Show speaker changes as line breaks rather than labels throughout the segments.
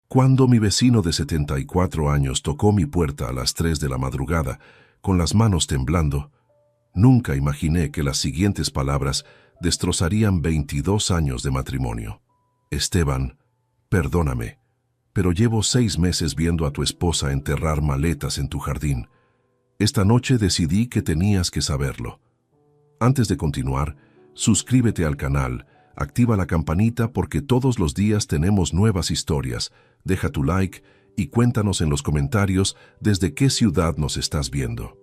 Cuando mi vecino de 74 años tocó mi puerta a las 3 de la madrugada, con las manos temblando, nunca imaginé que las siguientes palabras destrozarían 22 años de matrimonio. Esteban, perdóname, pero llevo 6 meses viendo a tu esposa enterrar maletas en tu jardín. Esta noche decidí que tenías que saberlo. Antes de continuar, suscríbete al canal, activa la campanita porque todos los días tenemos nuevas historias. Deja tu like y cuéntanos en los comentarios desde qué ciudad nos estás viendo.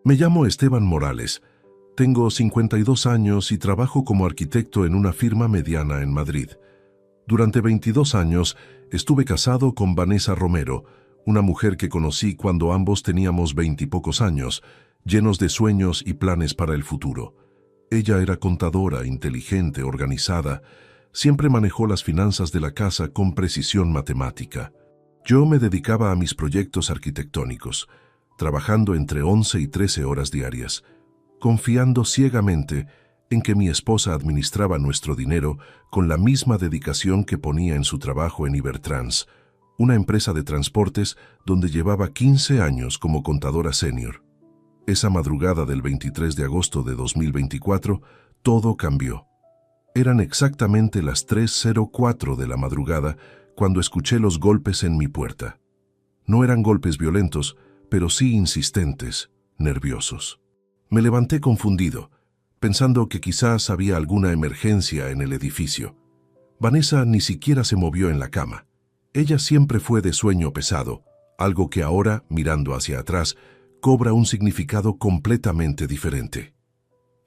Me llamo Esteban Morales. Tengo 52 años y trabajo como arquitecto en una firma mediana en Madrid. Durante 22 años estuve casado con Vanessa Romero, una mujer que conocí cuando ambos teníamos 20 y pocos años, llenos de sueños y planes para el futuro. Ella era contadora, inteligente, organizada. Siempre manejó las finanzas de la casa con precisión matemática. Yo me dedicaba a mis proyectos arquitectónicos, trabajando entre 11 y 13 horas diarias, confiando ciegamente en que mi esposa administraba nuestro dinero con la misma dedicación que ponía en su trabajo en Ibertrans, una empresa de transportes donde llevaba 15 años como contadora senior. Esa madrugada del 23 de agosto de 2024, todo cambió. Eran exactamente las 3:04 de la madrugada cuando escuché los golpes en mi puerta. No eran golpes violentos, pero sí insistentes, nerviosos. Me levanté confundido, pensando que quizás había alguna emergencia en el edificio. Vanessa ni siquiera se movió en la cama. Ella siempre fue de sueño pesado, algo que ahora, mirando hacia atrás, cobra un significado completamente diferente.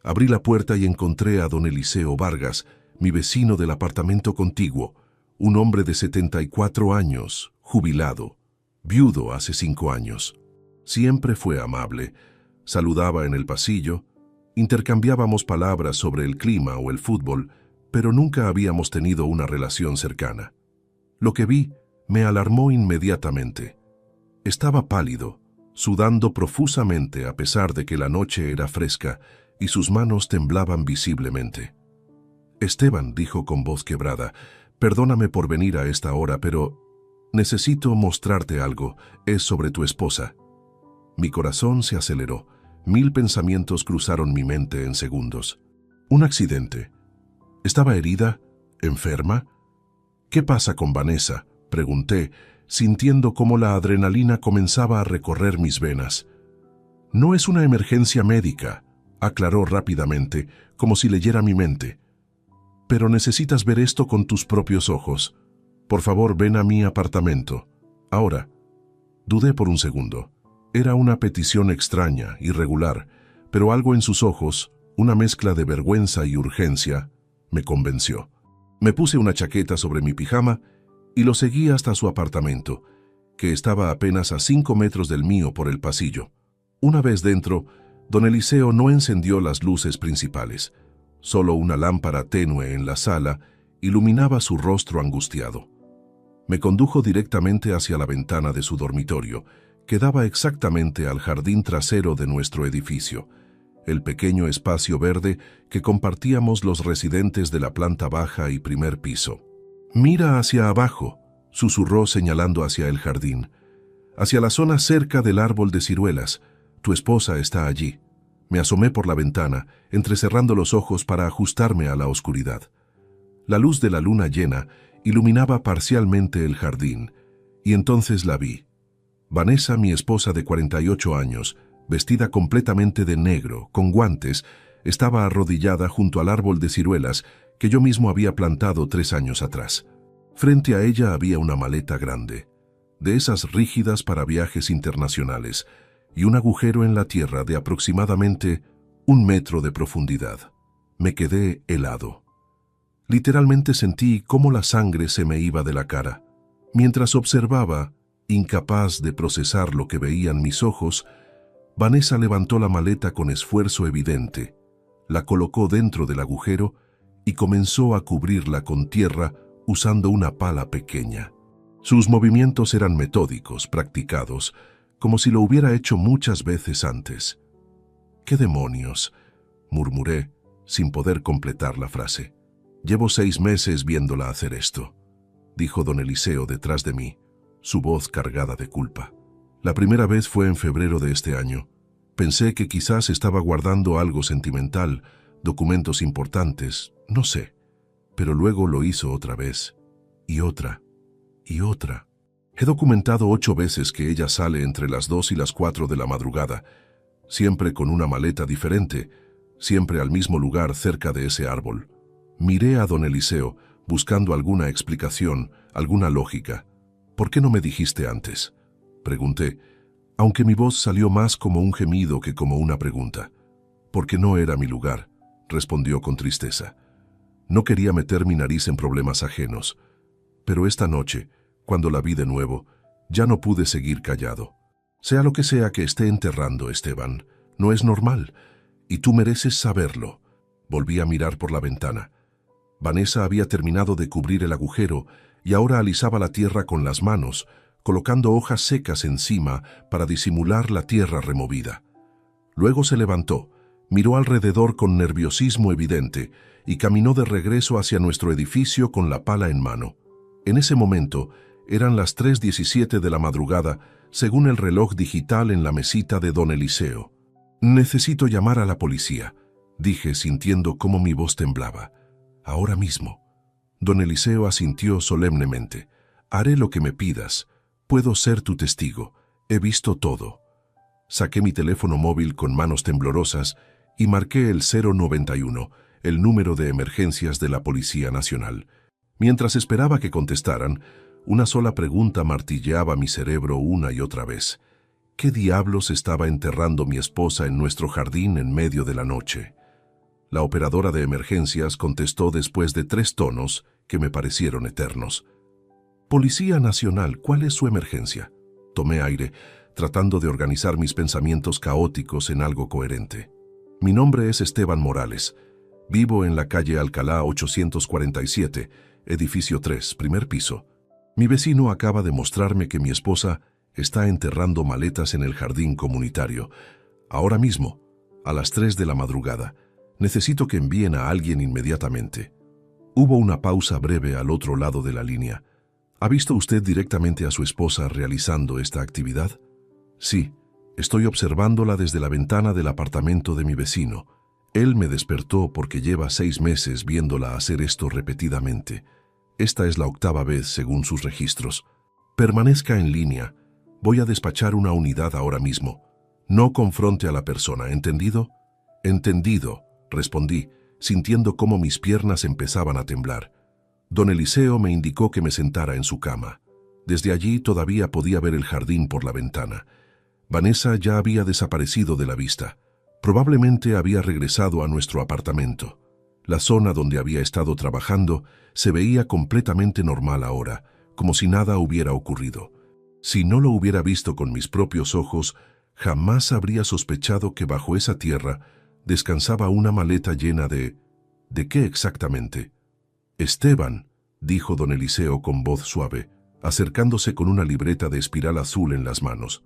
Abrí la puerta y encontré a don Eliseo Vargas, mi vecino del apartamento contiguo, un hombre de 74 años, jubilado, viudo hace 5 años. Siempre fue amable, saludaba en el pasillo, intercambiábamos palabras sobre el clima o el fútbol, pero nunca habíamos tenido una relación cercana. Lo que vi me alarmó inmediatamente. Estaba pálido, sudando profusamente a pesar de que la noche era fresca y sus manos temblaban visiblemente. Esteban, dijo con voz quebrada, perdóname por venir a esta hora, pero necesito mostrarte algo. Es sobre tu esposa. Mi corazón se aceleró. 1000 pensamientos cruzaron mi mente en segundos. ¿Un accidente? ¿Estaba herida? ¿Enferma? ¿Qué pasa con Vanessa?, pregunté, sintiendo cómo la adrenalina comenzaba a recorrer mis venas. No es una emergencia médica, aclaró rápidamente, como si leyera mi mente. Pero necesitas ver esto con tus propios ojos. Por favor, ven a mi apartamento. Ahora. Dudé por un segundo. Era una petición extraña, irregular, pero algo en sus ojos, una mezcla de vergüenza y urgencia, me convenció. Me puse una chaqueta sobre mi pijama y lo seguí hasta su apartamento, que estaba apenas a 5 metros del mío por el pasillo. Una vez dentro, don Eliseo no encendió las luces principales. Solo una lámpara tenue en la sala iluminaba su rostro angustiado. Me condujo directamente hacia la ventana de su dormitorio, que daba exactamente al jardín trasero de nuestro edificio, el pequeño espacio verde que compartíamos los residentes de la planta baja y primer piso. «Mira hacia abajo», susurró señalando hacia el jardín, «hacia la zona cerca del árbol de ciruelas. Tu esposa está allí». Me asomé por la ventana, entrecerrando los ojos para ajustarme a la oscuridad. La luz de la luna llena iluminaba parcialmente el jardín, y entonces la vi. Vanessa, mi esposa de 48 años, vestida completamente de negro, con guantes, estaba arrodillada junto al árbol de ciruelas que yo mismo había plantado 3 años atrás. Frente a ella había una maleta grande, de esas rígidas para viajes internacionales, y un agujero en la tierra de aproximadamente 1 metro de profundidad. Me quedé helado. Literalmente sentí cómo la sangre se me iba de la cara. Mientras observaba, incapaz de procesar lo que veían mis ojos, Vanessa levantó la maleta con esfuerzo evidente, la colocó dentro del agujero y comenzó a cubrirla con tierra usando una pala pequeña. Sus movimientos eran metódicos, practicados, como si lo hubiera hecho muchas veces antes. «¿Qué demonios?», murmuré, sin poder completar la frase. «Llevo 6 meses viéndola hacer esto», dijo don Eliseo detrás de mí, su voz cargada de culpa. La primera vez fue en febrero de este año. Pensé que quizás estaba guardando algo sentimental, documentos importantes, no sé. Pero luego lo hizo otra vez, y otra, y otra. He documentado 8 veces que ella sale entre las 2 y las 4 de la madrugada, siempre con una maleta diferente, siempre al mismo lugar cerca de ese árbol. Miré a don Eliseo, buscando alguna explicación, alguna lógica. ¿Por qué no me dijiste antes?, pregunté, aunque mi voz salió más como un gemido que como una pregunta. Porque no era mi lugar, respondió con tristeza. No quería meter mi nariz en problemas ajenos. Pero esta noche, cuando la vi de nuevo, ya no pude seguir callado. Sea lo que sea que esté enterrando, Esteban, no es normal, y tú mereces saberlo. Volví a mirar por la ventana. Vanessa había terminado de cubrir el agujero y ahora alisaba la tierra con las manos, colocando hojas secas encima para disimular la tierra removida. Luego se levantó, miró alrededor con nerviosismo evidente y caminó de regreso hacia nuestro edificio con la pala en mano. En ese momento eran las 3:17 de la madrugada, según el reloj digital en la mesita de don Eliseo. «Necesito llamar a la policía», dije sintiendo cómo mi voz temblaba. «Ahora mismo». Don Eliseo asintió solemnemente. «Haré lo que me pidas. Puedo ser tu testigo. He visto todo». Saqué mi teléfono móvil con manos temblorosas y marqué el 091, el número de emergencias de la Policía Nacional. Mientras esperaba que contestaran, una sola pregunta martilleaba mi cerebro una y otra vez. ¿Qué diablos estaba enterrando mi esposa en nuestro jardín en medio de la noche? La operadora de emergencias contestó después de 3 tonos que me parecieron eternos. «Policía Nacional, ¿cuál es su emergencia?». Tomé aire, tratando de organizar mis pensamientos caóticos en algo coherente. «Mi nombre es Esteban Morales. Vivo en la calle Alcalá 847, edificio 3, primer piso. Mi vecino acaba de mostrarme que mi esposa está enterrando maletas en el jardín comunitario. Ahora mismo, a las 3 de la madrugada. Necesito que envíen a alguien inmediatamente». Hubo una pausa breve al otro lado de la línea. «¿Ha visto usted directamente a su esposa realizando esta actividad?». «Sí, estoy observándola desde la ventana del apartamento de mi vecino. Él me despertó porque lleva 6 meses viéndola hacer esto repetidamente. Esta es la 8ª vez según sus registros. Permanezca en línea. Voy a despachar una unidad ahora mismo. No confronte a la persona, ¿entendido?». «Entendido», respondí, sintiendo cómo mis piernas empezaban a temblar. Don Eliseo me indicó que me sentara en su cama. Desde allí todavía podía ver el jardín por la ventana. Vanessa ya había desaparecido de la vista. Probablemente había regresado a nuestro apartamento. La zona donde había estado trabajando se veía completamente normal ahora, como si nada hubiera ocurrido. Si no lo hubiera visto con mis propios ojos, jamás habría sospechado que bajo esa tierra descansaba una maleta llena de... ¿De qué exactamente? «Esteban», dijo don Eliseo con voz suave, acercándose con una libreta de espiral azul en las manos.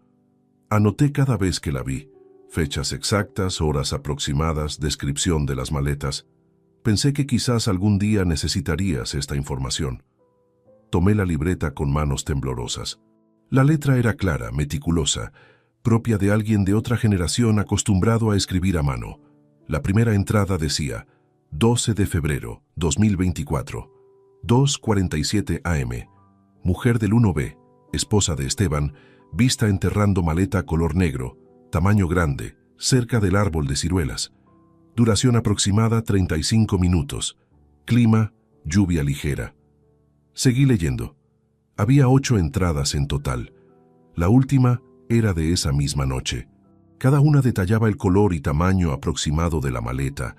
Anoté cada vez que la vi, fechas exactas, horas aproximadas, descripción de las maletas. Pensé que quizás algún día necesitarías esta información. Tomé la libreta con manos temblorosas. La letra era clara, meticulosa, propia de alguien de otra generación acostumbrado a escribir a mano. La primera entrada decía: 12 de febrero, 2024, 2:47 am. Mujer del 1B, esposa de Esteban, vista enterrando maleta color negro, tamaño grande, cerca del árbol de ciruelas. Duración aproximada 35 minutos. Clima, lluvia ligera. Seguí leyendo. Había 8 entradas en total. La última era de esa misma noche. Cada una detallaba el color y tamaño aproximado de la maleta,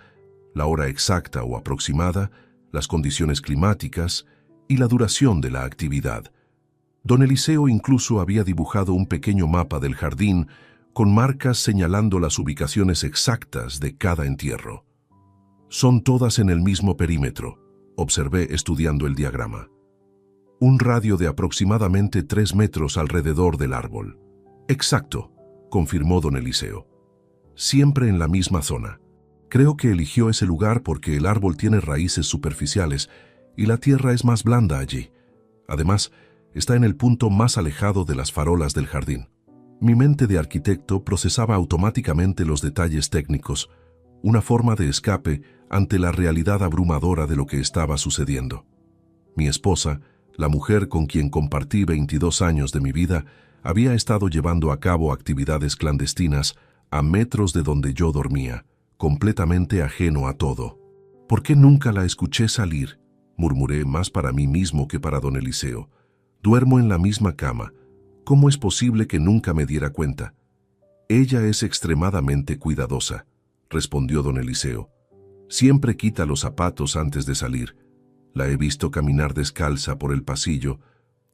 la hora exacta o aproximada, las condiciones climáticas y la duración de la actividad. Don Eliseo incluso había dibujado un pequeño mapa del jardín con marcas señalando las ubicaciones exactas de cada entierro. «Son todas en el mismo perímetro», observé estudiando el diagrama. «Un radio de aproximadamente 3 metros alrededor del árbol». «Exacto», confirmó don Eliseo. «Siempre en la misma zona. Creo que eligió ese lugar porque el árbol tiene raíces superficiales y la tierra es más blanda allí. Además, Está en el punto más alejado de las farolas del jardín. Mi mente de arquitecto procesaba automáticamente los detalles técnicos, una forma de escape ante la realidad abrumadora de lo que estaba sucediendo. Mi esposa, la mujer con quien compartí 22 años de mi vida, había estado llevando a cabo actividades clandestinas a metros de donde yo dormía, completamente ajeno a todo. ¿Por qué nunca la escuché salir?, murmuré, más para mí mismo que para don Eliseo. Duermo en la misma cama. ¿Cómo es posible que nunca me diera cuenta? Ella es extremadamente cuidadosa, respondió don Eliseo. Siempre quita los zapatos antes de salir. La he visto caminar descalza por el pasillo,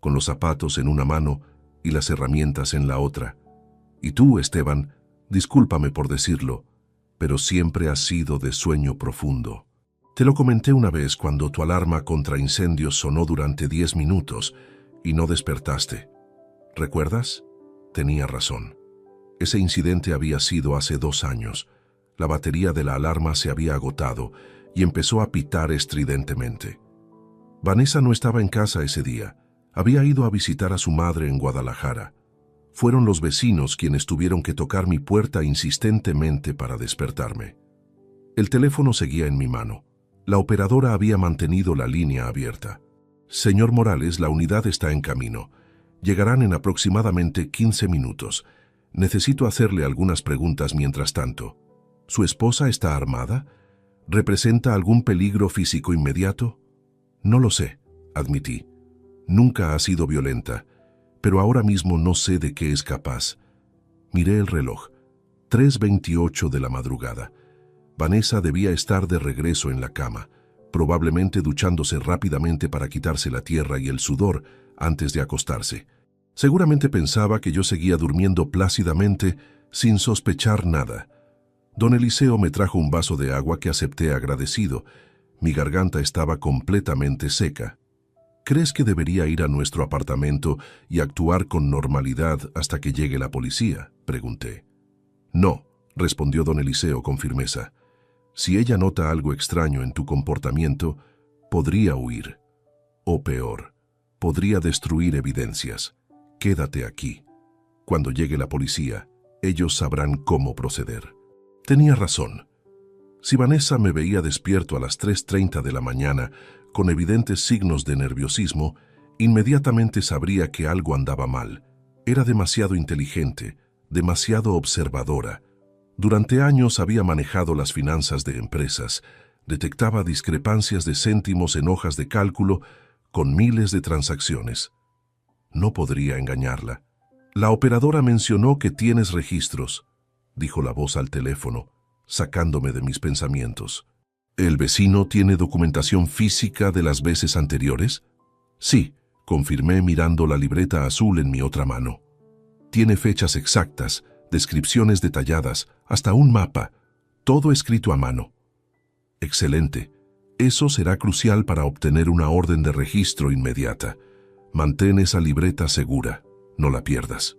con los zapatos en una mano y las herramientas en la otra. Y tú, Esteban, discúlpame por decirlo, pero siempre has sido de sueño profundo. Te lo comenté una vez cuando tu alarma contra incendios sonó durante 10 minutos y no despertaste. ¿Recuerdas? Tenía razón. Ese incidente había sido hace 2 años. La batería de la alarma se había agotado y empezó a pitar estridentemente. Vanessa no estaba en casa ese día. Había ido a visitar a su madre en Guadalajara. Fueron los vecinos quienes tuvieron que tocar mi puerta insistentemente para despertarme. El teléfono seguía en mi mano. La operadora había mantenido la línea abierta. Señor Morales, la unidad está en camino. Llegarán en aproximadamente 15 minutos. Necesito hacerle algunas preguntas mientras tanto. ¿Su esposa está armada? ¿Representa algún peligro físico inmediato? No lo sé, admití. Nunca ha sido violenta, pero ahora mismo no sé de qué es capaz. Miré el reloj. 3:28 de la madrugada. Vanessa debía estar de regreso en la cama, probablemente duchándose rápidamente para quitarse la tierra y el sudor antes de acostarse. Seguramente pensaba que yo seguía durmiendo plácidamente sin sospechar nada. Don Eliseo me trajo un vaso de agua que acepté agradecido. Mi garganta estaba completamente seca. ¿Crees que debería ir a nuestro apartamento y actuar con normalidad hasta que llegue la policía?, pregunté. No, respondió don Eliseo con firmeza. Si ella nota algo extraño en tu comportamiento, podría huir. O peor, podría destruir evidencias. Quédate aquí. Cuando llegue la policía, ellos sabrán cómo proceder. Tenía razón. Si Vanessa me veía despierto a las 3:30 de la mañana, con evidentes signos de nerviosismo, inmediatamente sabría que algo andaba mal. Era demasiado inteligente, demasiado observadora. Durante años había manejado las finanzas de empresas, detectaba discrepancias de céntimos en hojas de cálculo con miles de transacciones. No podría engañarla. La operadora mencionó que tienes registros, dijo la voz al teléfono, sacándome de mis pensamientos. ¿El vecino tiene documentación física de las veces anteriores? Sí, confirmé mirando la libreta azul en mi otra mano. Tiene fechas exactas, descripciones detalladas, hasta un mapa, todo escrito a mano. Excelente. Eso será crucial para obtener una orden de registro inmediata. Mantén esa libreta segura, no la pierdas.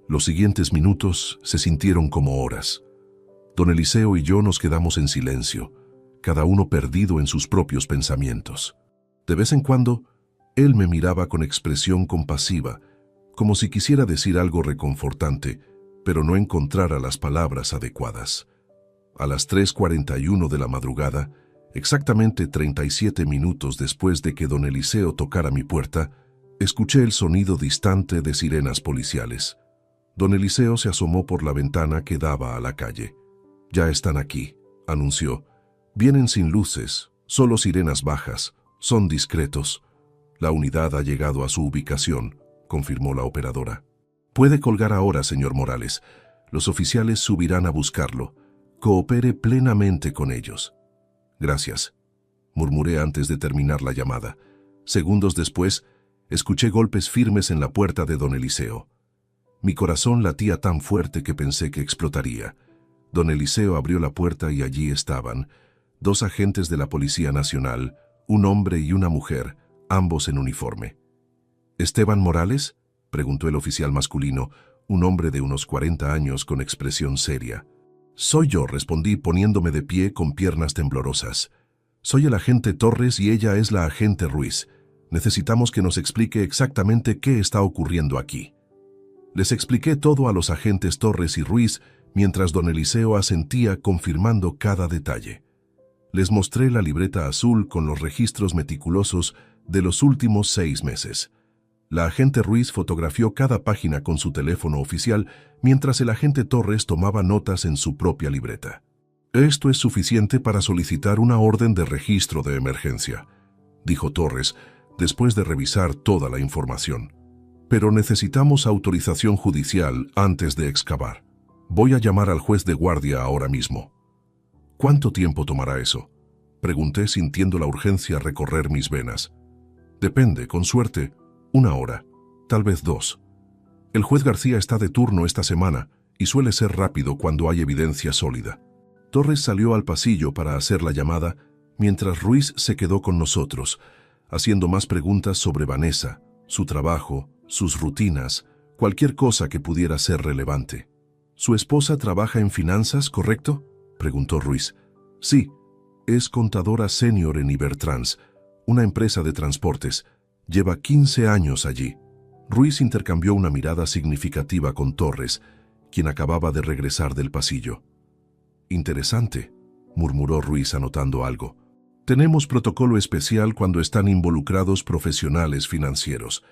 Los siguientes minutos se sintieron como horas. Don Eliseo y yo nos quedamos en silencio, cada uno perdido en sus propios pensamientos. De vez en cuando, él me miraba con expresión compasiva, como si quisiera decir algo reconfortante, pero no encontrara las palabras adecuadas. A las 3:41 de la madrugada, exactamente 37 minutos después de que don Eliseo tocara mi puerta, escuché el sonido distante de sirenas policiales. Don Eliseo se asomó por la ventana que daba a la calle. «Ya están aquí», anunció. «Vienen sin luces, solo sirenas bajas, son discretos. La unidad ha llegado a su ubicación», confirmó la operadora. «Puede colgar ahora, señor Morales. Los oficiales subirán a buscarlo. Coopere plenamente con ellos». «Gracias», murmuré antes de terminar la llamada. Segundos después, escuché golpes firmes en la puerta de don Eliseo. Mi corazón latía tan fuerte que pensé que explotaría. Don Eliseo abrió la puerta y allí estaban 2 agentes de la Policía Nacional, un hombre y una mujer, ambos en uniforme. «¿Esteban Morales?», preguntó el oficial masculino, un hombre de unos 40 años con expresión seria. «Soy yo», respondí poniéndome de pie con piernas temblorosas. «Soy el agente Torres y ella es la agente Ruiz. Necesitamos que nos explique exactamente qué está ocurriendo aquí. Les expliqué todo a los agentes Torres y Ruiz mientras don Eliseo asentía confirmando cada detalle. Les mostré la libreta azul con los registros meticulosos de los últimos 6 meses. La agente Ruiz fotografió cada página con su teléfono oficial mientras el agente Torres tomaba notas en su propia libreta. «Esto es suficiente para solicitar una orden de registro de emergencia», dijo Torres, después de revisar toda la información. «Pero necesitamos autorización judicial antes de excavar. Voy a llamar al juez de guardia ahora mismo». «¿Cuánto tiempo tomará eso?», pregunté sintiendo la urgencia recorrer mis venas. «Depende, con suerte, 1 hora, tal vez 2. El juez García está de turno esta semana y suele ser rápido cuando hay evidencia sólida». Torres salió al pasillo para hacer la llamada, mientras Ruiz se quedó con nosotros, haciendo más preguntas sobre Vanessa, su trabajo, sus rutinas, cualquier cosa que pudiera ser relevante. «¿Su esposa trabaja en finanzas, correcto?», preguntó Ruiz. «Sí, es contadora senior en Ibertrans, una empresa de transportes. Lleva 15 años allí». Ruiz intercambió una mirada significativa con Torres, quien acababa de regresar del pasillo. «Interesante», murmuró Ruiz anotando algo. «Tenemos protocolo especial cuando están involucrados profesionales financieros.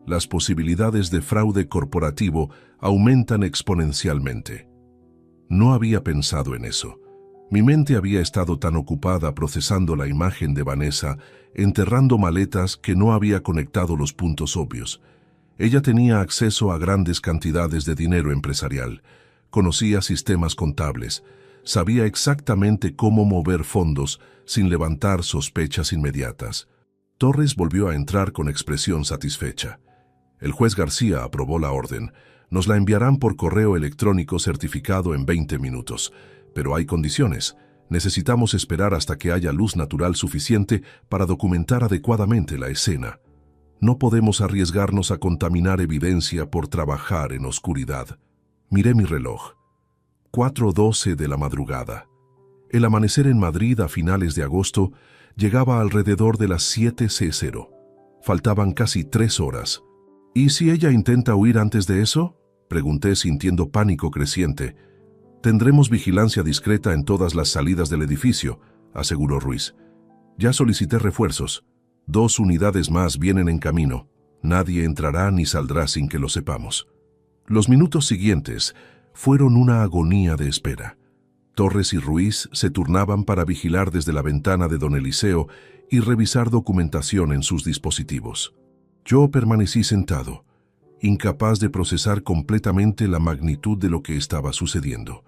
Las posibilidades de fraude corporativo aumentan exponencialmente». No había pensado en eso. Mi mente había estado tan ocupada procesando la imagen de Vanessa, enterrando maletas, que no había conectado los puntos obvios. Ella tenía acceso a grandes cantidades de dinero empresarial, conocía sistemas contables, sabía exactamente cómo mover fondos sin levantar sospechas inmediatas. Torres volvió a entrar con expresión satisfecha. «El juez García aprobó la orden. Nos la enviarán por correo electrónico certificado en 20 minutos. Pero hay condiciones. Necesitamos esperar hasta que haya luz natural suficiente para documentar adecuadamente la escena. No podemos arriesgarnos a contaminar evidencia por trabajar en oscuridad». Miré mi reloj. 4:12 de la madrugada. El amanecer en Madrid a finales de agosto llegaba alrededor de las 7:00. Faltaban casi 3 horas. «¿Y si ella intenta huir antes de eso?», pregunté sintiendo pánico creciente. «Tendremos vigilancia discreta en todas las salidas del edificio», aseguró Ruiz. «Ya solicité refuerzos. 2 unidades más vienen en camino. Nadie entrará ni saldrá sin que lo sepamos». Los minutos siguientes fueron una agonía de espera. Torres y Ruiz se turnaban para vigilar desde la ventana de don Eliseo y revisar documentación en sus dispositivos. Yo permanecí sentado, incapaz de procesar completamente la magnitud de lo que estaba sucediendo.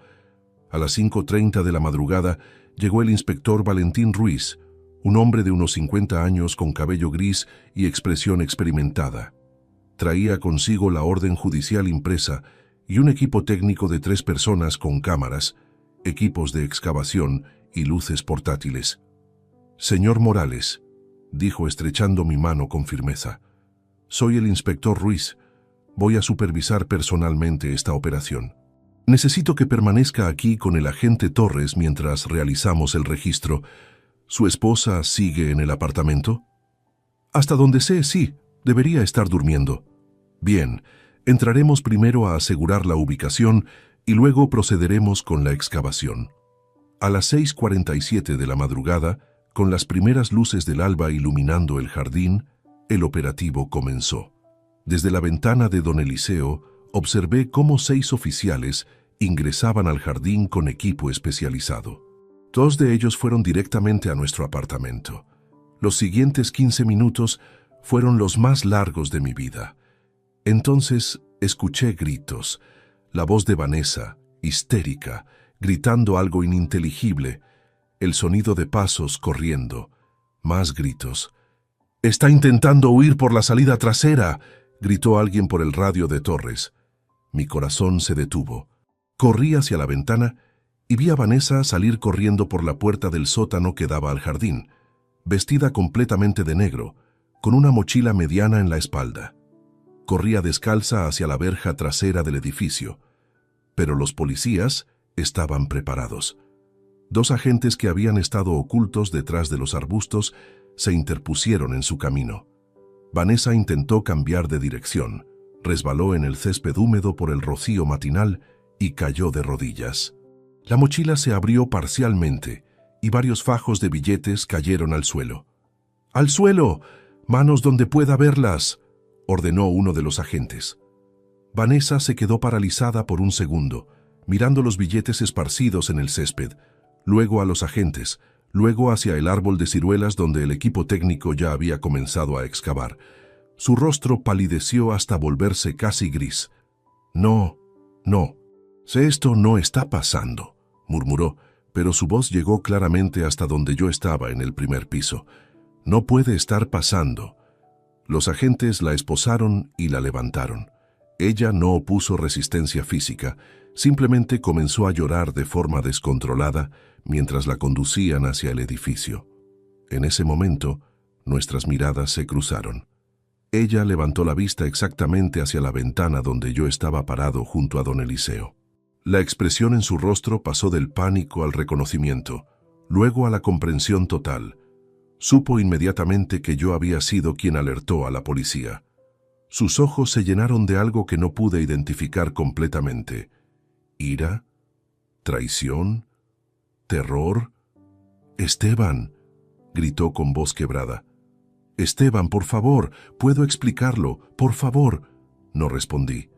A las 5:30 de la madrugada llegó el inspector Valentín Ruiz, un hombre de unos 50 años con cabello gris y expresión experimentada. Traía consigo la orden judicial impresa y un equipo técnico de 3 personas con cámaras, equipos de excavación y luces portátiles. «Señor Morales», dijo estrechando mi mano con firmeza, «soy el inspector Ruiz. Voy a supervisar personalmente esta operación. Necesito que permanezca aquí con el agente Torres mientras realizamos el registro. ¿Su esposa sigue en el apartamento?» «Hasta donde sé, sí. Debería estar durmiendo». «Bien, entraremos primero a asegurar la ubicación y luego procederemos con la excavación». A las 6:47 de la madrugada, con las primeras luces del alba iluminando el jardín, el operativo comenzó. Desde la ventana de don Eliseo, observé cómo 6 oficiales ingresaban al jardín con equipo especializado. 2 de ellos fueron directamente a nuestro apartamento. Los siguientes 15 minutos fueron los más largos de mi vida. Entonces escuché gritos, la voz de Vanessa, histérica, gritando algo ininteligible, el sonido de pasos corriendo, más gritos. «¡Está intentando huir por la salida trasera!», gritó alguien por el radio de Torres. Mi corazón se detuvo. Corrí hacia la ventana y vi a Vanessa salir corriendo por la puerta del sótano que daba al jardín, vestida completamente de negro, con una mochila mediana en la espalda. Corría descalza hacia la verja trasera del edificio, pero los policías estaban preparados. 2 agentes que habían estado ocultos detrás de los arbustos se interpusieron en su camino. Vanessa intentó cambiar de dirección, resbaló en el césped húmedo por el rocío matinal y cayó de rodillas. La mochila se abrió parcialmente y varios fajos de billetes cayeron al suelo. ¡Al suelo! ¡Manos donde pueda verlas!, ordenó uno de los agentes. Vanessa se quedó paralizada por un segundo, mirando los billetes esparcidos en el césped, luego a los agentes, luego hacia el árbol de ciruelas donde el equipo técnico ya había comenzado a excavar. Su rostro palideció hasta volverse casi gris. «No, no, esto no está pasando», murmuró, pero su voz llegó claramente hasta donde yo estaba en el primer piso. «No puede estar pasando». Los agentes la esposaron y la levantaron. Ella no opuso resistencia física, simplemente comenzó a llorar de forma descontrolada mientras la conducían hacia el edificio. En ese momento, nuestras miradas se cruzaron. Ella levantó la vista exactamente hacia la ventana donde yo estaba parado junto a don Eliseo. La expresión en su rostro pasó del pánico al reconocimiento, luego a la comprensión total. Supo inmediatamente que yo había sido quien alertó a la policía. Sus ojos se llenaron de algo que no pude identificar completamente. ¿Ira? ¿Traición? ¿Terror? «Esteban», gritó con voz quebrada. «Esteban, por favor, puedo explicarlo, por favor». No respondí.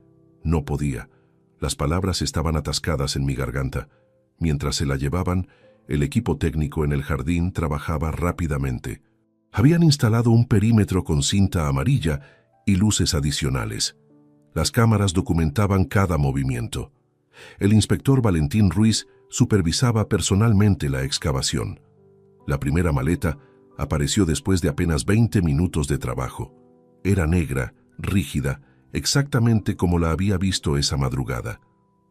No podía. Las palabras estaban atascadas en mi garganta. Mientras se la llevaban, el equipo técnico en el jardín trabajaba rápidamente. Habían instalado un perímetro con cinta amarilla y luces adicionales. Las cámaras documentaban cada movimiento. El inspector Valentín Ruiz supervisaba personalmente la excavación. La primera maleta apareció después de apenas 20 minutos de trabajo. Era negra, rígida, exactamente como la había visto esa madrugada.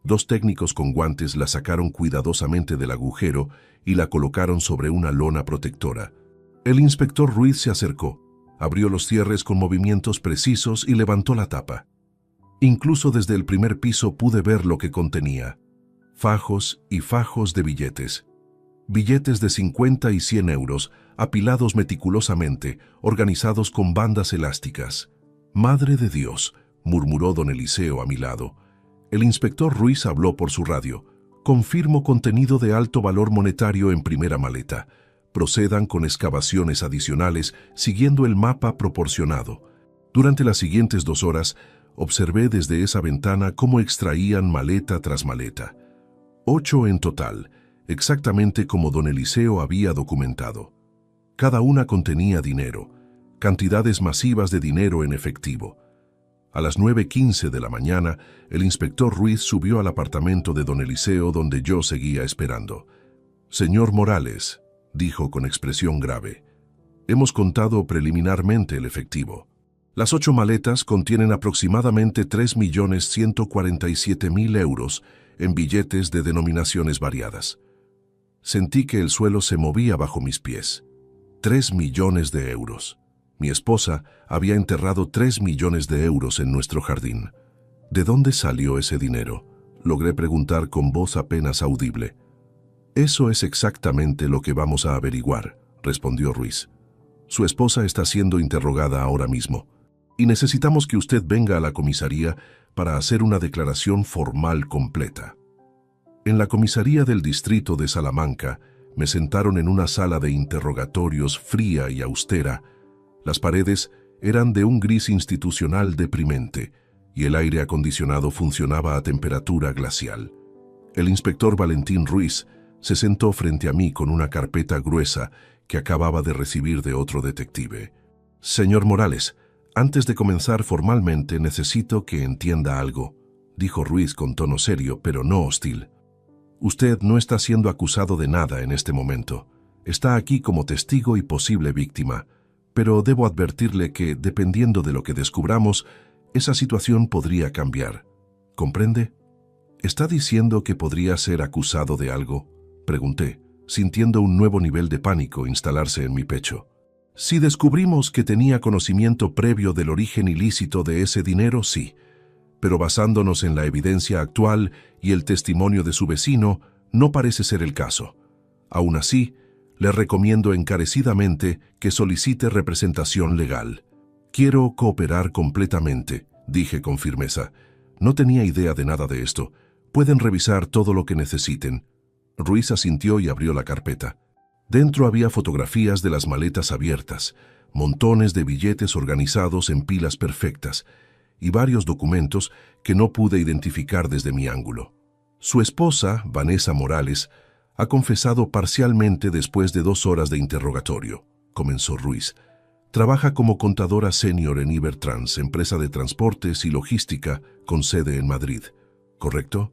2 técnicos con guantes la sacaron cuidadosamente del agujero y la colocaron sobre una lona protectora. El inspector Ruiz se acercó, abrió los cierres con movimientos precisos y levantó la tapa. Incluso desde el primer piso pude ver lo que contenía. Fajos y fajos de billetes. Billetes de 50 y 100 euros, apilados meticulosamente, organizados con bandas elásticas. «Madre de Dios», murmuró don Eliseo a mi lado. El inspector Ruiz habló por su radio. «Confirmo contenido de alto valor monetario en primera maleta. Procedan con excavaciones adicionales siguiendo el mapa proporcionado». Durante las siguientes 2 horas, observé desde esa ventana cómo extraían maleta tras maleta. 8 en total, exactamente como don Eliseo había documentado. Cada una contenía dinero, cantidades masivas de dinero en efectivo. A las 9:15 de la mañana, el inspector Ruiz subió al apartamento de don Eliseo donde yo seguía esperando. «Señor Morales», dijo con expresión grave, «hemos contado preliminarmente el efectivo. Las 8 maletas contienen aproximadamente 3.147.000 euros en billetes de denominaciones variadas». Sentí que el suelo se movía bajo mis pies. 3 millones de euros. Mi esposa había enterrado 3 millones de euros en nuestro jardín. ¿De dónde salió ese dinero?, logré preguntar con voz apenas audible. «Eso es exactamente lo que vamos a averiguar», respondió Ruiz. «Su esposa está siendo interrogada ahora mismo, y necesitamos que usted venga a la comisaría para hacer una declaración formal completa». En la comisaría del distrito de Salamanca me sentaron en una sala de interrogatorios fría y austera. Las paredes eran de un gris institucional deprimente y el aire acondicionado funcionaba a temperatura glacial. El inspector Valentín Ruiz se sentó frente a mí con una carpeta gruesa que acababa de recibir de otro detective. «Señor Morales, antes de comenzar formalmente necesito que entienda algo», dijo Ruiz con tono serio pero no hostil. «Usted no está siendo acusado de nada en este momento. Está aquí como testigo y posible víctima. Pero debo advertirle que, dependiendo de lo que descubramos, esa situación podría cambiar. ¿Comprende? ¿Está diciendo que podría ser acusado de algo?», pregunté, sintiendo un nuevo nivel de pánico instalarse en mi pecho. «Si descubrimos que tenía conocimiento previo del origen ilícito de ese dinero, sí. Pero basándonos en la evidencia actual y el testimonio de su vecino, no parece ser el caso. Aún así, le recomiendo encarecidamente que solicite representación legal». Quiero cooperar completamente, dije con firmeza. No tenía idea de nada de esto. Pueden revisar todo lo que necesiten. Ruiz asintió y abrió la carpeta. Dentro había fotografías de las maletas abiertas, montones de billetes organizados en pilas perfectas y varios documentos que no pude identificar desde mi ángulo. Su esposa, Vanessa Morales, ha confesado parcialmente después de 2 horas de interrogatorio, comenzó Ruiz. Trabaja como contadora senior en Ibertrans, empresa de transportes y logística con sede en Madrid, ¿correcto?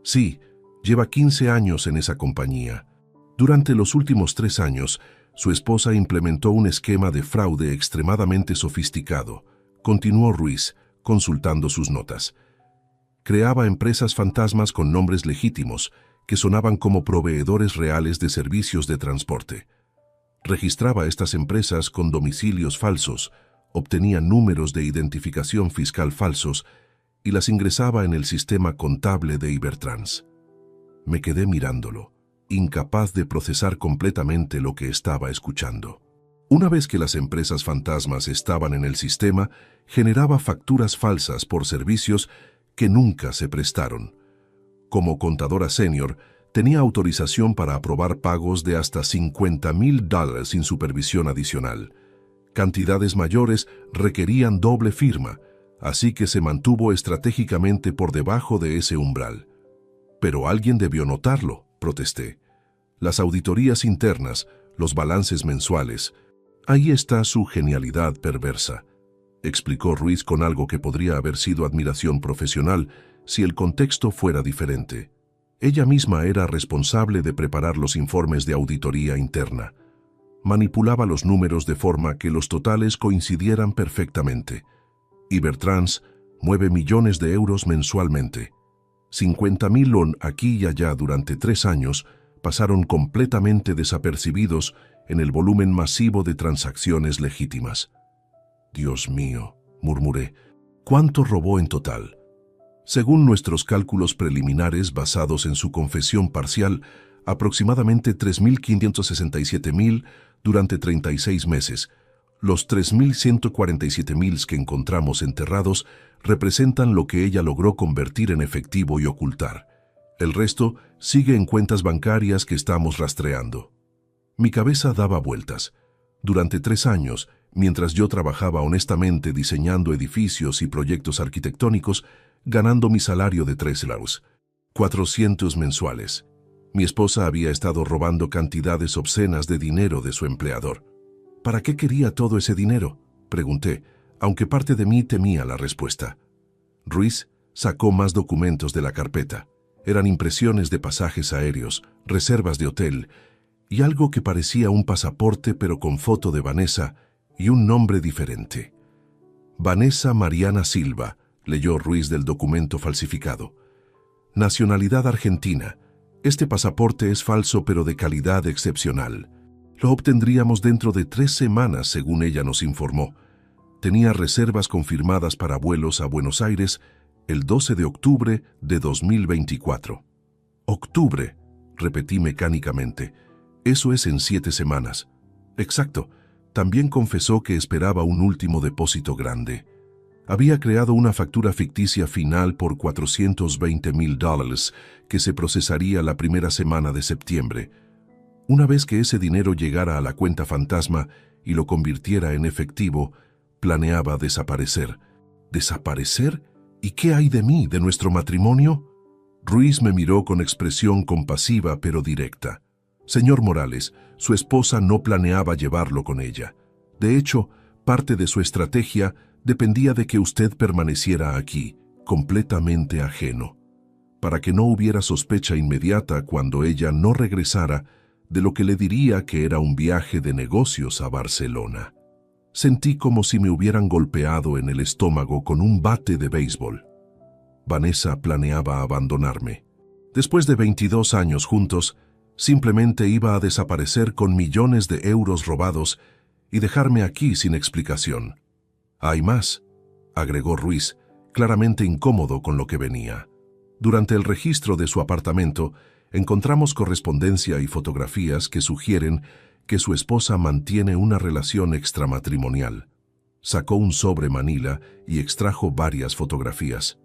Sí, lleva 15 años en esa compañía. Durante los últimos 3 años, su esposa implementó un esquema de fraude extremadamente sofisticado, continuó Ruiz, consultando sus notas. Creaba empresas fantasmas con nombres legítimos que sonaban como proveedores reales de servicios de transporte. Registraba estas empresas con domicilios falsos, obtenía números de identificación fiscal falsos y las ingresaba en el sistema contable de Ibertrans. Me quedé mirándolo, incapaz de procesar completamente lo que estaba escuchando. Una vez que las empresas fantasmas estaban en el sistema, generaba facturas falsas por servicios que nunca se prestaron. Como contadora senior, tenía autorización para aprobar pagos de hasta $50,000 sin supervisión adicional. Cantidades mayores requerían doble firma, así que se mantuvo estratégicamente por debajo de ese umbral. Pero alguien debió notarlo, protesté. Las auditorías internas, los balances mensuales. Ahí está su genialidad perversa, explicó Ruiz con algo que podría haber sido admiración profesional si el contexto fuera diferente. Ella misma era responsable de preparar los informes de auditoría interna. Manipulaba los números de forma que los totales coincidieran perfectamente. Ibertrans mueve millones de euros mensualmente. 50,000 aquí y allá durante 3 años pasaron completamente desapercibidos en el volumen masivo de transacciones legítimas. Dios mío, murmuré, ¿cuánto robó en total? Según nuestros cálculos preliminares basados en su confesión parcial, aproximadamente 3.567.000 durante 36 meses. Los 3.147.000 que encontramos enterrados representan lo que ella logró convertir en efectivo y ocultar. El resto sigue en cuentas bancarias que estamos rastreando. Mi cabeza daba vueltas. Durante 3 años, mientras yo trabajaba honestamente diseñando edificios y proyectos arquitectónicos, ganando mi salario de 3 euros, 400 mensuales. Mi esposa había estado robando cantidades obscenas de dinero de su empleador. ¿Para qué quería todo ese dinero?, pregunté, aunque parte de mí temía la respuesta. Ruiz sacó más documentos de la carpeta. Eran impresiones de pasajes aéreos, reservas de hotel y algo que parecía un pasaporte pero con foto de Vanessa y un nombre diferente. Vanessa Mariana Silva, leyó Ruiz del documento falsificado. Nacionalidad argentina. Este pasaporte es falso pero de calidad excepcional. Lo obtendríamos dentro de 3 semanas, según ella nos informó. Tenía reservas confirmadas para vuelos a Buenos Aires el 12 de octubre de 2024. Octubre, repetí mecánicamente. Eso es en 7 semanas. Exacto. También confesó que esperaba un último depósito grande. Había creado una factura ficticia final por $420,000 que se procesaría la primera semana de septiembre. Una vez que ese dinero llegara a la cuenta fantasma y lo convirtiera en efectivo, planeaba desaparecer. ¿Desaparecer? ¿Y qué hay de mí, de nuestro matrimonio? Ruiz me miró con expresión compasiva pero directa. Señor Morales, su esposa no planeaba llevarlo con ella. De hecho, parte de su estrategia dependía de que usted permaneciera aquí, completamente ajeno, para que no hubiera sospecha inmediata cuando ella no regresara de lo que le diría que era un viaje de negocios a Barcelona. Sentí como si me hubieran golpeado en el estómago con un bate de béisbol. Vanessa planeaba abandonarme. Después de 22 años juntos, simplemente iba a desaparecer con millones de euros robados y dejarme aquí sin explicación. Hay más, agregó Ruiz, claramente incómodo con lo que venía. Durante el registro de su apartamento, encontramos correspondencia y fotografías que sugieren que su esposa mantiene una relación extramatrimonial. Sacó un sobre manila y extrajo varias fotografías.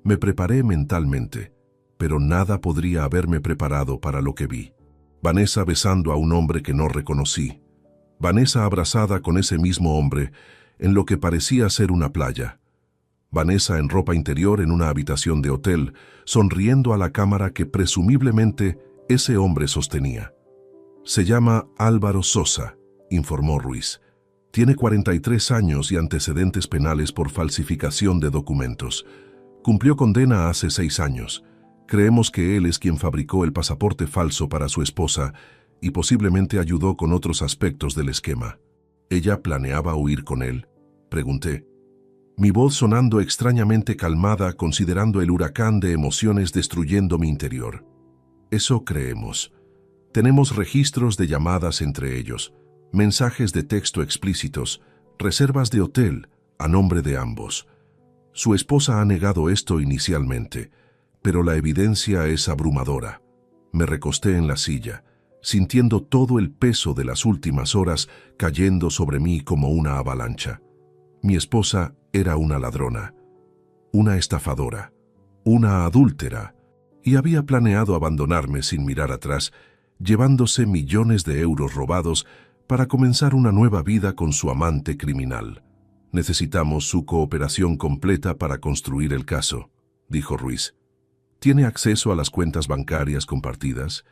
Me preparé mentalmente, pero nada podría haberme preparado para lo que vi. Vanessa besando a un hombre que no reconocí. Vanessa abrazada con ese mismo hombre en lo que parecía ser una playa. Vanessa en ropa interior en una habitación de hotel, sonriendo a la cámara que presumiblemente ese hombre sostenía. Se llama Álvaro Sosa, informó Ruiz. Tiene 43 años y antecedentes penales por falsificación de documentos. Cumplió condena hace 6 años. Creemos que él es quien fabricó el pasaporte falso para su esposa y posiblemente ayudó con otros aspectos del esquema. ¿Ella planeaba huir con él?, pregunté. Mi voz sonando extrañamente calmada considerando el huracán de emociones destruyendo mi interior. Eso creemos. Tenemos registros de llamadas entre ellos, mensajes de texto explícitos, reservas de hotel a nombre de ambos. Su esposa ha negado esto inicialmente, pero la evidencia es abrumadora. Me recosté en la silla, sintiendo todo el peso de las últimas horas cayendo sobre mí como una avalancha. Mi esposa era una ladrona, una estafadora, una adúltera, y había planeado abandonarme sin mirar atrás, llevándose millones de euros robados para comenzar una nueva vida con su amante criminal. Necesitamos su cooperación completa para construir el caso, dijo Ruiz. Tiene acceso a las cuentas bancarias compartidas,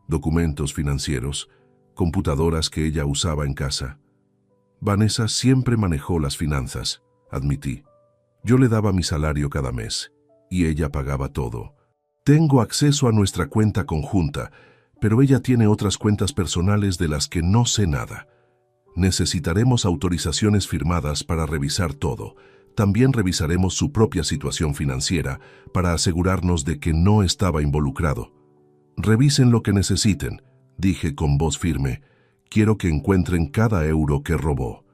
documentos financieros, computadoras que ella usaba en casa. Vanessa siempre manejó las finanzas, admití. Yo le daba mi salario cada mes, y ella pagaba todo. Tengo acceso a nuestra cuenta conjunta, pero ella tiene otras cuentas personales de las que no sé nada. Necesitaremos autorizaciones firmadas para revisar todo. También revisaremos su propia situación financiera para asegurarnos de que no estaba involucrado. Revisen lo que necesiten, dije con voz firme. Quiero que encuentren cada euro que robó.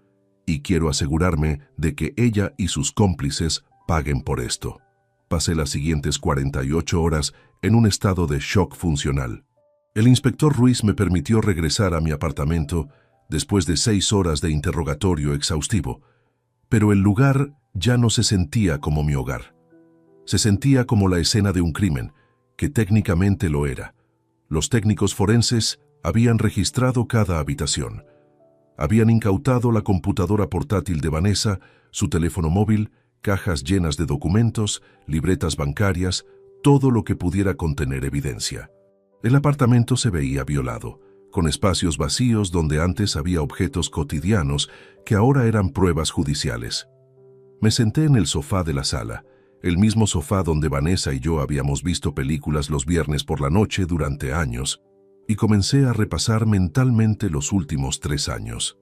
Y quiero asegurarme de que ella y sus cómplices paguen por esto. Pasé las siguientes 48 horas en un estado de shock funcional. El inspector Ruiz me permitió regresar a mi apartamento después de 6 horas de interrogatorio exhaustivo, pero el lugar ya no se sentía como mi hogar. Se sentía como la escena de un crimen, que técnicamente lo era. Los técnicos forenses habían registrado cada habitación. Habían incautado la computadora portátil de Vanessa, su teléfono móvil, cajas llenas de documentos, libretas bancarias, todo lo que pudiera contener evidencia. El apartamento se veía violado, con espacios vacíos donde antes había objetos cotidianos que ahora eran pruebas judiciales. Me senté en el sofá de la sala, el mismo sofá donde Vanessa y yo habíamos visto películas los viernes por la noche durante años, y comencé a repasar mentalmente los últimos 3 años.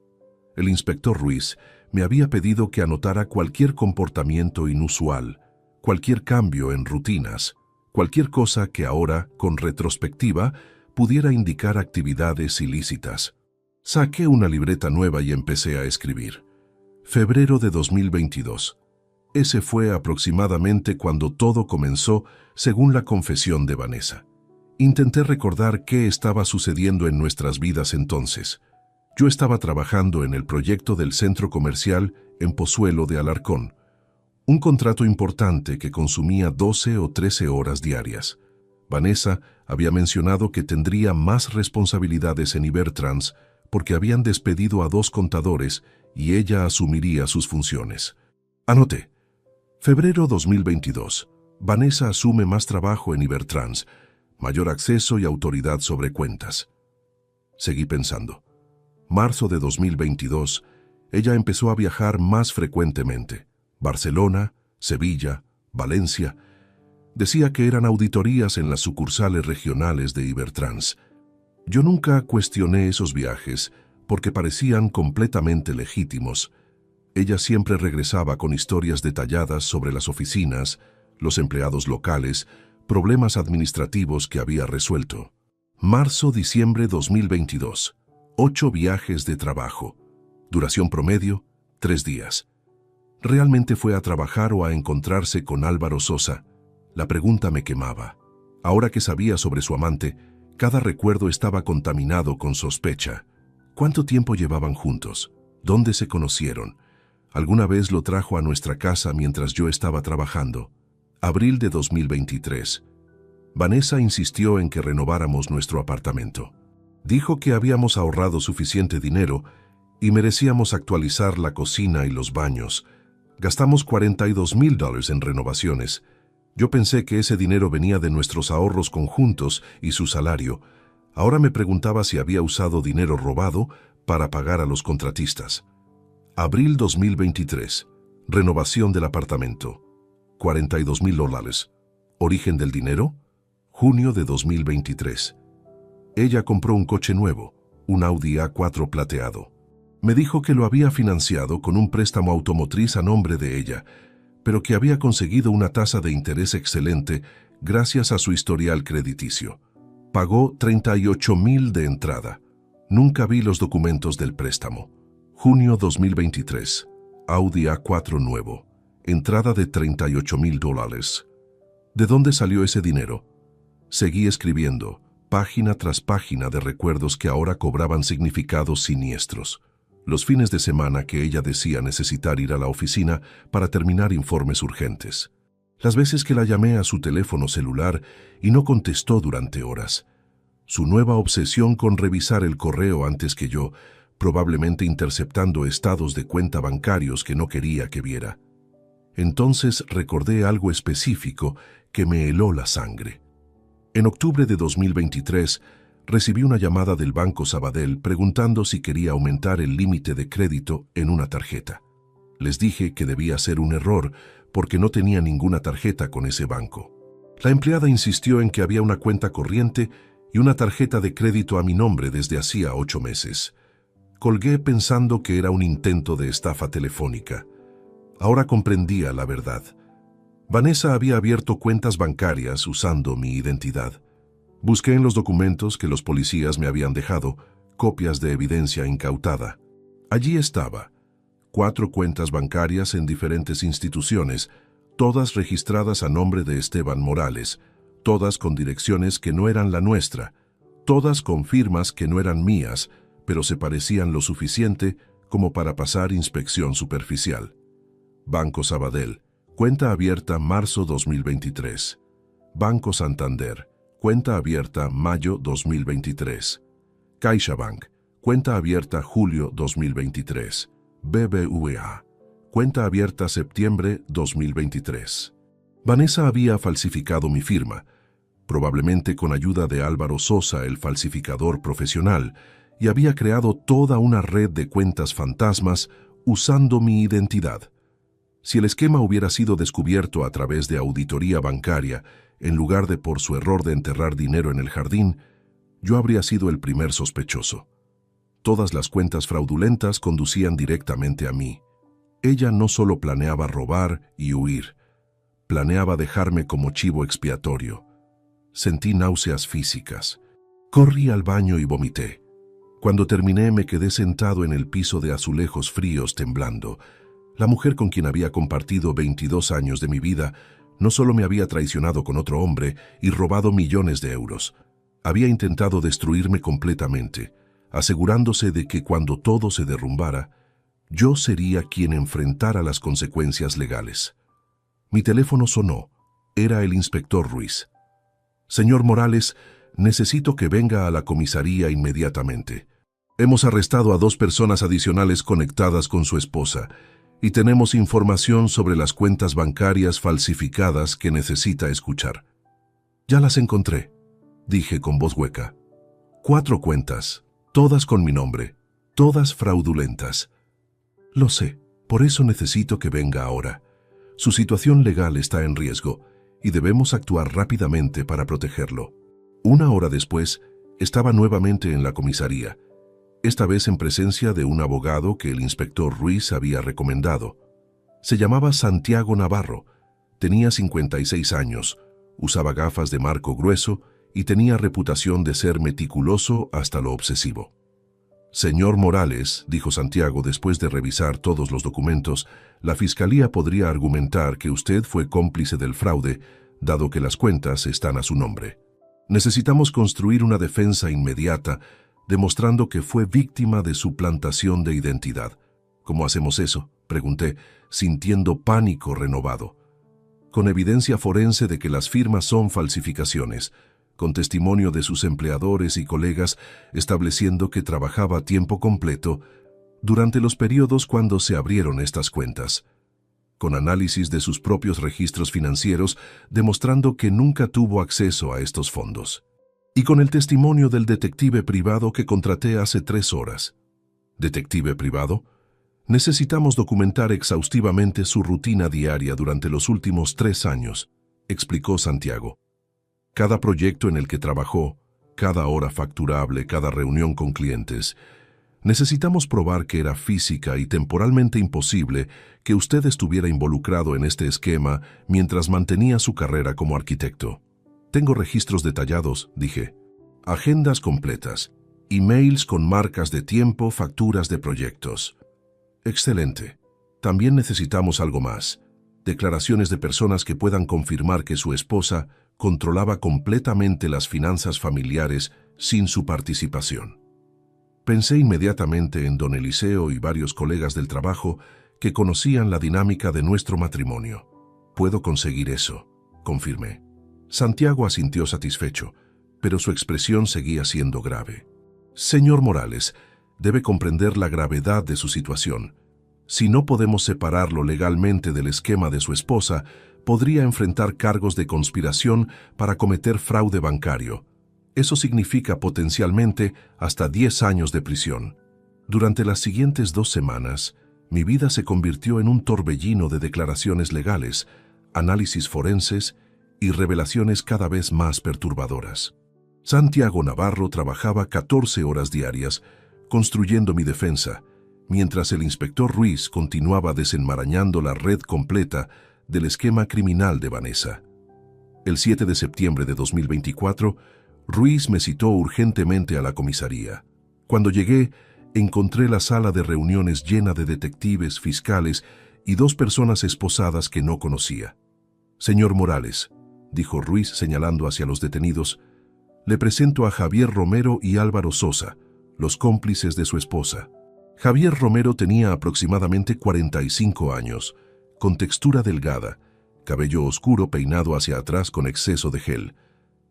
El inspector Ruiz me había pedido que anotara cualquier comportamiento inusual, cualquier cambio en rutinas, cualquier cosa que ahora, con retrospectiva, pudiera indicar actividades ilícitas. Saqué una libreta nueva y empecé a escribir. Febrero de 2022. Ese fue aproximadamente cuando todo comenzó, según la confesión de Vanessa. Intenté recordar qué estaba sucediendo en nuestras vidas entonces. Yo estaba trabajando en el proyecto del centro comercial en Pozuelo de Alarcón, un contrato importante que consumía 12 o 13 horas diarias. Vanessa había mencionado que tendría más responsabilidades en Ibertrans porque habían despedido a 2 contadores y ella asumiría sus funciones. Anoté. Febrero 2022. Vanessa asume más trabajo en Ibertrans, mayor acceso y autoridad sobre cuentas. Seguí pensando. Marzo de 2022, ella empezó a viajar más frecuentemente. Barcelona, Sevilla, Valencia. Decía que eran auditorías en las sucursales regionales de Ibertrans. Yo nunca cuestioné esos viajes porque parecían completamente legítimos. Ella siempre regresaba con historias detalladas sobre las oficinas, los empleados locales, problemas administrativos que había resuelto. Marzo-diciembre 2022. 8 viajes de trabajo. Duración promedio, 3 días. ¿Realmente fue a trabajar o a encontrarse con Álvaro Sosa? La pregunta me quemaba. Ahora que sabía sobre su amante, cada recuerdo estaba contaminado con sospecha. ¿Cuánto tiempo llevaban juntos? ¿Dónde se conocieron? Alguna vez lo trajo a nuestra casa mientras yo estaba trabajando. Abril de 2023. Vanessa insistió en que renováramos nuestro apartamento. Dijo que habíamos ahorrado suficiente dinero y merecíamos actualizar la cocina y los baños. Gastamos $42,000 en renovaciones. Yo pensé que ese dinero venía de nuestros ahorros conjuntos y su salario. Ahora me preguntaba si había usado dinero robado para pagar a los contratistas. Abril 2023. Renovación del apartamento. $42,000. ¿Origen del dinero? Junio de 2023. Ella compró un coche nuevo, un Audi A4 plateado. Me dijo que lo había financiado con un préstamo automotriz a nombre de ella, pero que había conseguido una tasa de interés excelente gracias a su historial crediticio. Pagó $38,000 de entrada. Nunca vi los documentos del préstamo. Junio 2023. Audi A4 nuevo. Entrada de $38,000. ¿De dónde salió ese dinero? Seguí escribiendo, página tras página de recuerdos que ahora cobraban significados siniestros. Los fines de semana que ella decía necesitar ir a la oficina para terminar informes urgentes. Las veces que la llamé a su teléfono celular y no contestó durante horas. Su nueva obsesión con revisar el correo antes que yo, probablemente interceptando estados de cuenta bancarios que no quería que viera. Entonces recordé algo específico que me heló la sangre. En octubre de 2023, recibí una llamada del Banco Sabadell preguntando si quería aumentar el límite de crédito en una tarjeta. Les dije que debía ser un error porque no tenía ninguna tarjeta con ese banco. La empleada insistió en que había una cuenta corriente y una tarjeta de crédito a mi nombre desde hacía 8 meses. Colgué pensando que era un intento de estafa telefónica. Ahora comprendía la verdad. Vanessa había abierto cuentas bancarias usando mi identidad. Busqué en los documentos que los policías me habían dejado, copias de evidencia incautada. Allí estaba, 4 cuentas bancarias en diferentes instituciones, todas registradas a nombre de Esteban Morales, todas con direcciones que no eran la nuestra, todas con firmas que no eran mías, pero se parecían lo suficiente como para pasar inspección superficial. Banco Sabadell, cuenta abierta marzo 2023. Banco Santander, cuenta abierta mayo 2023. CaixaBank, cuenta abierta julio 2023. BBVA, cuenta abierta septiembre 2023. Vanessa había falsificado mi firma, probablemente con ayuda de Álvaro Sosa, el falsificador profesional, y había creado toda una red de cuentas fantasmas usando mi identidad. Si el esquema hubiera sido descubierto a través de auditoría bancaria, en lugar de por su error de enterrar dinero en el jardín, yo habría sido el primer sospechoso. Todas las cuentas fraudulentas conducían directamente a mí. Ella no solo planeaba robar y huir, planeaba dejarme como chivo expiatorio. Sentí náuseas físicas. Corrí al baño y vomité. Cuando terminé me quedé sentado en el piso de azulejos fríos temblando. La mujer con quien había compartido 22 años de mi vida no solo me había traicionado con otro hombre y robado millones de euros, había intentado destruirme completamente, asegurándose de que cuando todo se derrumbara, yo sería quien enfrentara las consecuencias legales. Mi teléfono sonó. Era el inspector Ruiz. Señor Morales, necesito que venga a la comisaría inmediatamente. Hemos arrestado a 2 personas adicionales conectadas con su esposa y tenemos información sobre las cuentas bancarias falsificadas que necesita escuchar. Ya las encontré, dije con voz hueca. 4 cuentas, todas con mi nombre, todas fraudulentas. Lo sé, por eso necesito que venga ahora. Su situación legal está en riesgo y debemos actuar rápidamente para protegerlo. 1 hora después, estaba nuevamente en la comisaría, esta vez en presencia de un abogado que el inspector Ruiz había recomendado. Se llamaba Santiago Navarro, tenía 56 años, usaba gafas de marco grueso y tenía reputación de ser meticuloso hasta lo obsesivo. Señor Morales, dijo Santiago después de revisar todos los documentos, la Fiscalía podría argumentar que usted fue cómplice del fraude, dado que las cuentas están a su nombre. Necesitamos construir una defensa inmediata, demostrando que fue víctima de suplantación de identidad. ¿Cómo hacemos eso? Pregunté, sintiendo pánico renovado. Con evidencia forense de que las firmas son falsificaciones, con testimonio de sus empleadores y colegas estableciendo que trabajaba a tiempo completo durante los periodos cuando se abrieron estas cuentas, con análisis de sus propios registros financieros demostrando que nunca tuvo acceso a estos fondos, y con el testimonio del detective privado que contraté hace 3 horas. ¿Detective privado? Necesitamos documentar exhaustivamente su rutina diaria durante los últimos 3 años, explicó Santiago. Cada proyecto en el que trabajó, cada hora facturable, cada reunión con clientes. Necesitamos probar que era física y temporalmente imposible que usted estuviera involucrado en este esquema mientras mantenía su carrera como arquitecto. Tengo registros detallados, dije. Agendas completas, emails con marcas de tiempo, facturas de proyectos. Excelente. También necesitamos algo más. Declaraciones de personas que puedan confirmar que su esposa controlaba completamente las finanzas familiares sin su participación. Pensé inmediatamente en don Eliseo y varios colegas del trabajo que conocían la dinámica de nuestro matrimonio. Puedo conseguir eso, confirmé. Santiago asintió satisfecho, pero su expresión seguía siendo grave. Señor Morales, debe comprender la gravedad de su situación. Si no podemos separarlo legalmente del esquema de su esposa, podría enfrentar cargos de conspiración para cometer fraude bancario. Eso significa potencialmente hasta 10 años de prisión. Durante las siguientes 2 semanas, mi vida se convirtió en un torbellino de declaraciones legales, análisis forenses y revelaciones cada vez más perturbadoras. Santiago Navarro trabajaba 14 horas diarias, construyendo mi defensa, mientras el inspector Ruiz continuaba desenmarañando la red completa del esquema criminal de Vanessa. El 7 de septiembre de 2024, Ruiz me citó urgentemente a la comisaría. Cuando llegué, encontré la sala de reuniones llena de detectives, fiscales y 2 personas esposadas que no conocía. Señor Morales, dijo Ruiz señalando hacia los detenidos, le presento a Javier Romero y Álvaro Sosa, los cómplices de su esposa. Javier Romero tenía aproximadamente 45 años, con textura delgada, cabello oscuro peinado hacia atrás con exceso de gel.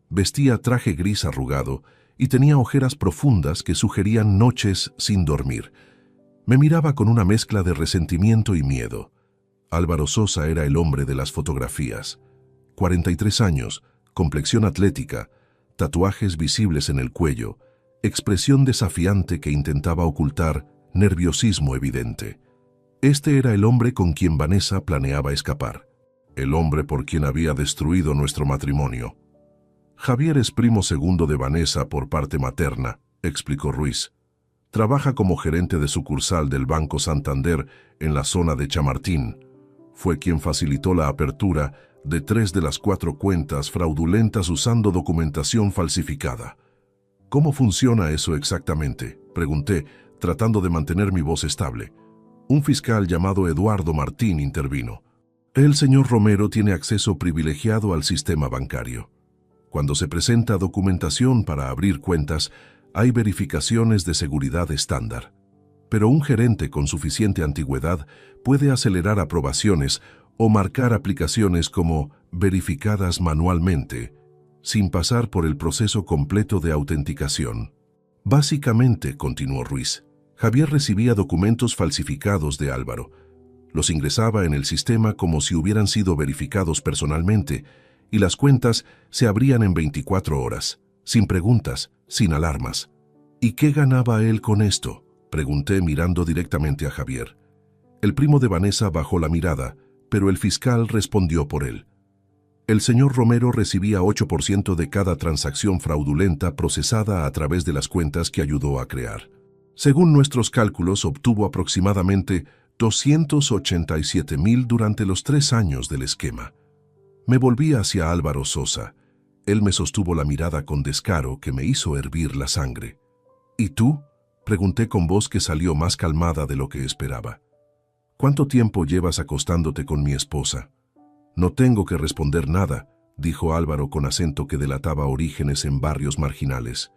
Vestía traje gris arrugado y tenía ojeras profundas que sugerían noches sin dormir. Me miraba con una mezcla de resentimiento y miedo. Álvaro Sosa era el hombre de las fotografías. 43 años, complexión atlética, tatuajes visibles en el cuello, expresión desafiante que intentaba ocultar, nerviosismo evidente. Este era el hombre con quien Vanessa planeaba escapar. El hombre por quien había destruido nuestro matrimonio. Javier es primo segundo de Vanessa por parte materna, explicó Ruiz. Trabaja como gerente de sucursal del Banco Santander en la zona de Chamartín. Fue quien facilitó la apertura de 3 de las 4 cuentas fraudulentas usando documentación falsificada. ¿Cómo funciona eso exactamente?, pregunté, tratando de mantener mi voz estable. Un fiscal llamado Eduardo Martín intervino. El señor Romero tiene acceso privilegiado al sistema bancario. Cuando se presenta documentación para abrir cuentas, hay verificaciones de seguridad estándar. Pero un gerente con suficiente antigüedad puede acelerar aprobaciones o marcar aplicaciones como verificadas manualmente, sin pasar por el proceso completo de autenticación. Básicamente, continuó Ruiz, Javier recibía documentos falsificados de Álvaro. Los ingresaba en el sistema como si hubieran sido verificados personalmente, y las cuentas se abrían en 24 horas, sin preguntas, sin alarmas. ¿Y qué ganaba él con esto?, pregunté mirando directamente a Javier. El primo de Vanessa bajó la mirada, pero el fiscal respondió por él. El señor Romero recibía 8% de cada transacción fraudulenta procesada a través de las cuentas que ayudó a crear. Según nuestros cálculos, obtuvo aproximadamente 287,000 durante los 3 años del esquema. Me volví hacia Álvaro Sosa. Él me sostuvo la mirada con descaro que me hizo hervir la sangre. ¿Y tú?, pregunté con voz que salió más calmada de lo que esperaba. ¿Cuánto tiempo llevas acostándote con mi esposa? No tengo que responder nada, dijo Álvaro con acento que delataba orígenes en barrios marginales.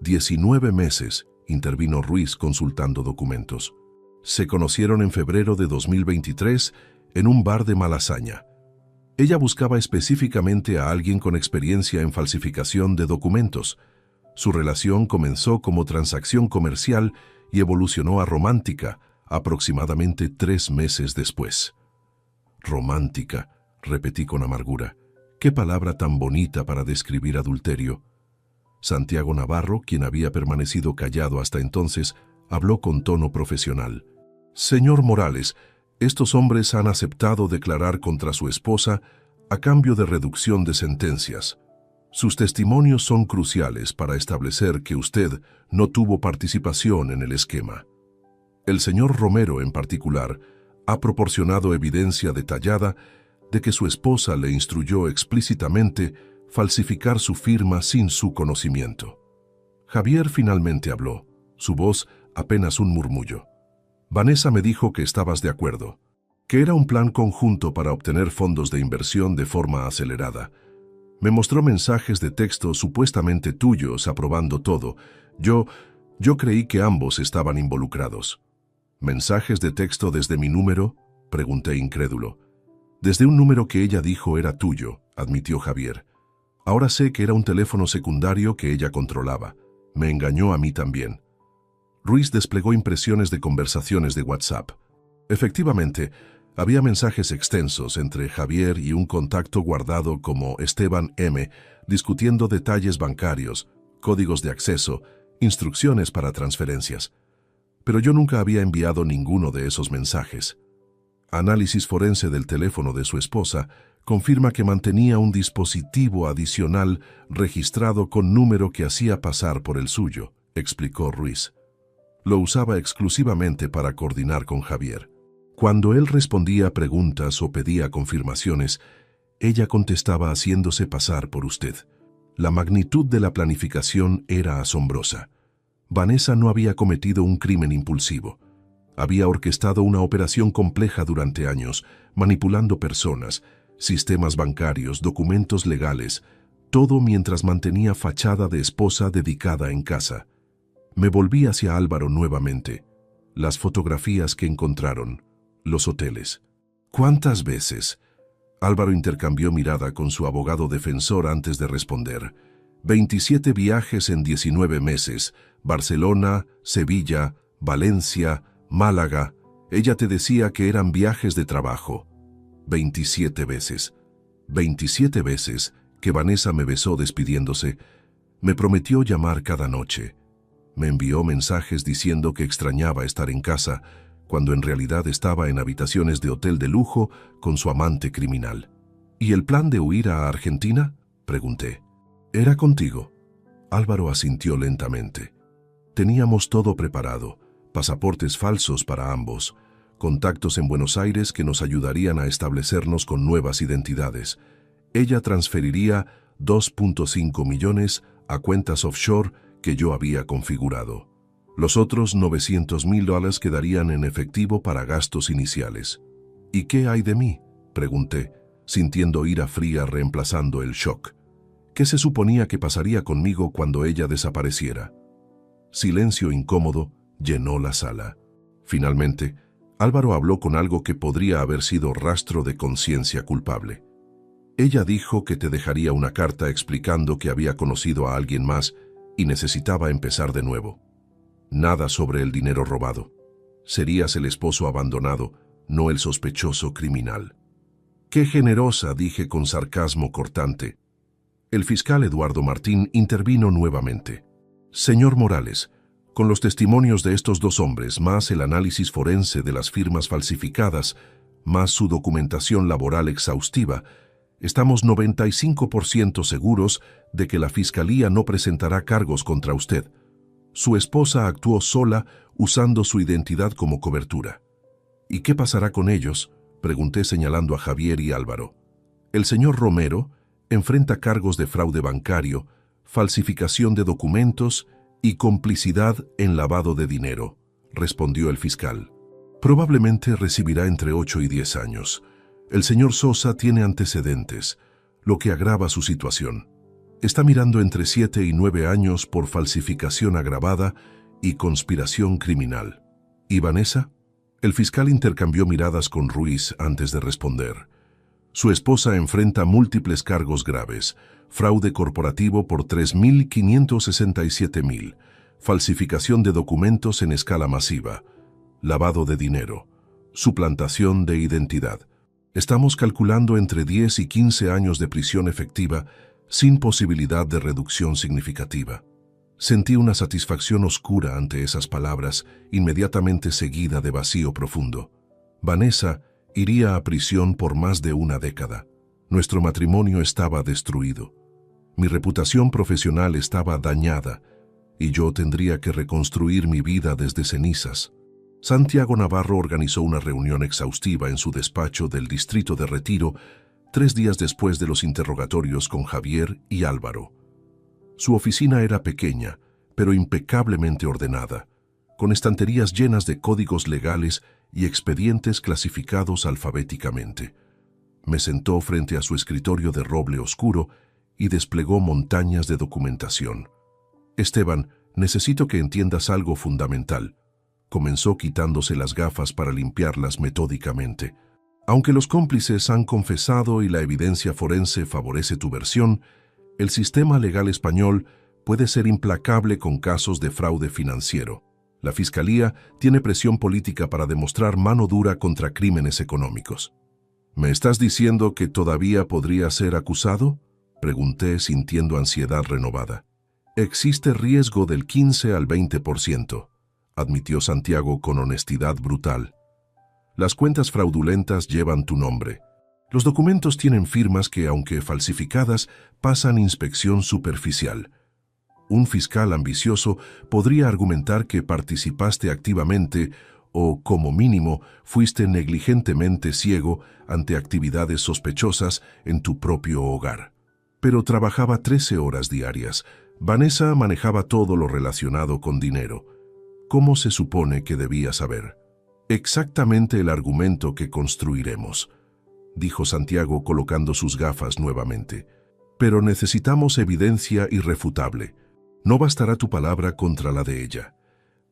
19 meses, intervino Ruiz consultando documentos. Se conocieron en febrero de 2023 en un bar de Malasaña. Ella buscaba específicamente a alguien con experiencia en falsificación de documentos. Su relación comenzó como transacción comercial y evolucionó a romántica aproximadamente 3 meses después. Romántica, repetí con amargura. Qué palabra tan bonita para describir adulterio. Santiago Navarro, quien había permanecido callado hasta entonces, habló con tono profesional. Señor Morales, estos hombres han aceptado declarar contra su esposa a cambio de reducción de sentencias. Sus testimonios son cruciales para establecer que usted no tuvo participación en el esquema. El señor Romero, en particular, ha proporcionado evidencia detallada de que su esposa le instruyó explícitamente falsificar su firma sin su conocimiento. Javier finalmente habló, su voz apenas un murmullo. Vanessa me dijo que estabas de acuerdo, que era un plan conjunto para obtener fondos de inversión de forma acelerada. Me mostró mensajes de texto supuestamente tuyos aprobando todo. Yo creí que ambos estaban involucrados. ¿Mensajes de texto desde mi número?, pregunté incrédulo. Desde un número que ella dijo era tuyo, admitió Javier. Ahora sé que era un teléfono secundario que ella controlaba. Me engañó a mí también. Ruiz desplegó impresiones de conversaciones de WhatsApp. Efectivamente, había mensajes extensos entre Javier y un contacto guardado como Esteban M., discutiendo detalles bancarios, códigos de acceso, instrucciones para transferencias. Pero yo nunca había enviado ninguno de esos mensajes. Análisis forense del teléfono de su esposa confirma que mantenía un dispositivo adicional registrado con número que hacía pasar por el suyo, explicó Ruiz. Lo usaba exclusivamente para coordinar con Javier. Cuando él respondía a preguntas o pedía confirmaciones, ella contestaba haciéndose pasar por usted. La magnitud de la planificación era asombrosa. Vanessa no había cometido un crimen impulsivo. Había orquestado una operación compleja durante años, manipulando personas, sistemas bancarios, documentos legales, todo mientras mantenía fachada de esposa dedicada en casa. Me volví hacia Álvaro nuevamente. Las fotografías que encontraron, los hoteles. ¿Cuántas veces? Álvaro intercambió mirada con su abogado defensor antes de responder. 27 viajes en 19 meses. Barcelona, Sevilla, Valencia, Málaga. Ella te decía que eran viajes de trabajo. 27 veces. 27 veces que Vanessa me besó despidiéndose. Me prometió llamar cada noche. Me envió mensajes diciendo que extrañaba estar en casa, cuando en realidad estaba en habitaciones de hotel de lujo con su amante criminal. ¿Y el plan de huir a Argentina?, pregunté. Era contigo. Álvaro asintió lentamente. Teníamos todo preparado, pasaportes falsos para ambos, contactos en Buenos Aires que nos ayudarían a establecernos con nuevas identidades. Ella transferiría 2.5 millones a cuentas offshore que yo había configurado. Los otros $900,000 quedarían en efectivo para gastos iniciales. ¿Y qué hay de mí?, pregunté, sintiendo ira fría reemplazando el shock. ¿Qué se suponía que pasaría conmigo cuando ella desapareciera? Silencio incómodo llenó la sala. Finalmente, Álvaro habló con algo que podría haber sido rastro de conciencia culpable. Ella dijo que te dejaría una carta explicando que había conocido a alguien más y necesitaba empezar de nuevo. Nada sobre el dinero robado. Serías el esposo abandonado, no el sospechoso criminal. ¡Qué generosa!, dije con sarcasmo cortante. El fiscal Eduardo Martín intervino nuevamente. Señor Morales, con los testimonios de estos dos hombres, más el análisis forense de las firmas falsificadas, más su documentación laboral exhaustiva, estamos 95% seguros de que la Fiscalía no presentará cargos contra usted. Su esposa actuó sola usando su identidad como cobertura. ¿Y qué pasará con ellos?, pregunté señalando a Javier y Álvaro. El señor Romero enfrenta cargos de fraude bancario, falsificación de documentos y complicidad en lavado de dinero, respondió el fiscal. Probablemente recibirá entre 8 y 10 años. El señor Sosa tiene antecedentes, lo que agrava su situación. Está mirando entre 7 y 9 años por falsificación agravada y conspiración criminal. ¿Y Vanessa?, El fiscal intercambió miradas con Ruiz antes de responder. Su esposa enfrenta múltiples cargos graves: fraude corporativo por 3.567.000, falsificación de documentos en escala masiva, lavado de dinero, suplantación de identidad. Estamos calculando entre 10 y 15 años de prisión efectiva sin posibilidad de reducción significativa. Sentí una satisfacción oscura ante esas palabras, inmediatamente seguida de vacío profundo. Vanessa iría a prisión por más de una década. Nuestro matrimonio estaba destruido. Mi reputación profesional estaba dañada y yo tendría que reconstruir mi vida desde cenizas. Santiago Navarro organizó una reunión exhaustiva en su despacho del distrito de Retiro 3 días después de los interrogatorios con Javier y Álvaro. Su oficina era pequeña, pero impecablemente ordenada, con estanterías llenas de códigos legales y expedientes clasificados alfabéticamente. Me sentó frente a su escritorio de roble oscuro y desplegó montañas de documentación. «Esteban, necesito que entiendas algo fundamental», comenzó quitándose las gafas para limpiarlas metódicamente. «Aunque los cómplices han confesado y la evidencia forense favorece tu versión, el sistema legal español puede ser implacable con casos de fraude financiero. La Fiscalía tiene presión política para demostrar mano dura contra crímenes económicos». «¿Me estás diciendo que todavía podría ser acusado?», pregunté sintiendo ansiedad renovada. «Existe riesgo del 15 al 20%, admitió Santiago con honestidad brutal. «Las cuentas fraudulentas llevan tu nombre. Los documentos tienen firmas que, aunque falsificadas, pasan inspección superficial. Un fiscal ambicioso podría argumentar que participaste activamente o, como mínimo, fuiste negligentemente ciego ante actividades sospechosas en tu propio hogar. Pero trabajaba 13 horas diarias. Vanessa manejaba todo lo relacionado con dinero. ¿Cómo se supone que debía saber?» «Exactamente el argumento que construiremos», dijo Santiago colocando sus gafas nuevamente. «Pero necesitamos evidencia irrefutable. No bastará tu palabra contra la de ella».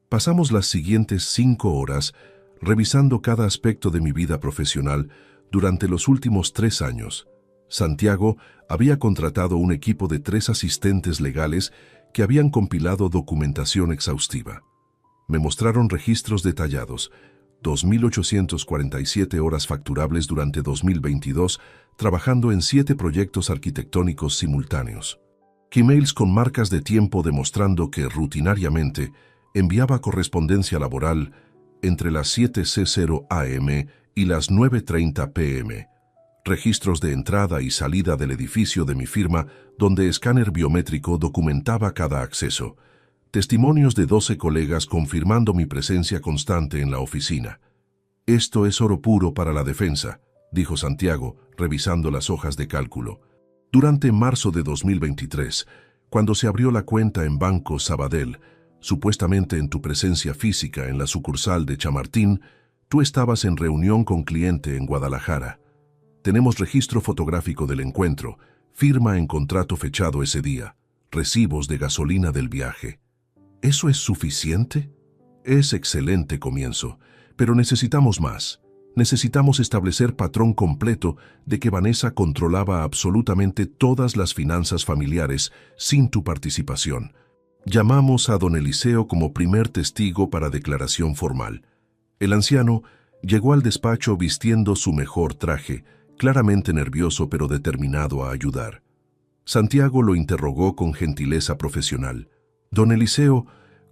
Pasamos las siguientes 5 horas revisando cada aspecto de mi vida profesional durante los últimos 3 años. Santiago había contratado un equipo de 3 asistentes legales que habían compilado documentación exhaustiva. Me mostraron registros detallados, 2.847 horas facturables durante 2022, trabajando en 7 proyectos arquitectónicos simultáneos. Emails con marcas de tiempo demostrando que rutinariamente enviaba correspondencia laboral entre las 7:00 am y las 9:30 pm. Registros de entrada y salida del edificio de mi firma, donde escáner biométrico documentaba cada acceso. Testimonios de 12 colegas confirmando mi presencia constante en la oficina. «Esto es oro puro para la defensa», dijo Santiago, revisando las hojas de cálculo. «Durante marzo de 2023, cuando se abrió la cuenta en Banco Sabadell, supuestamente en tu presencia física en la sucursal de Chamartín, tú estabas en reunión con cliente en Guadalajara. Tenemos registro fotográfico del encuentro, firma en contrato fechado ese día, recibos de gasolina del viaje. ¿Eso es suficiente? Es excelente comienzo, pero necesitamos más. Necesitamos establecer patrón completo de que Vanessa controlaba absolutamente todas las finanzas familiares sin tu participación. Llamamos a don Eliseo como primer testigo para declaración formal. El anciano llegó al despacho vistiendo su mejor traje, claramente nervioso pero determinado a ayudar. Santiago lo interrogó con gentileza profesional. «Don Eliseo,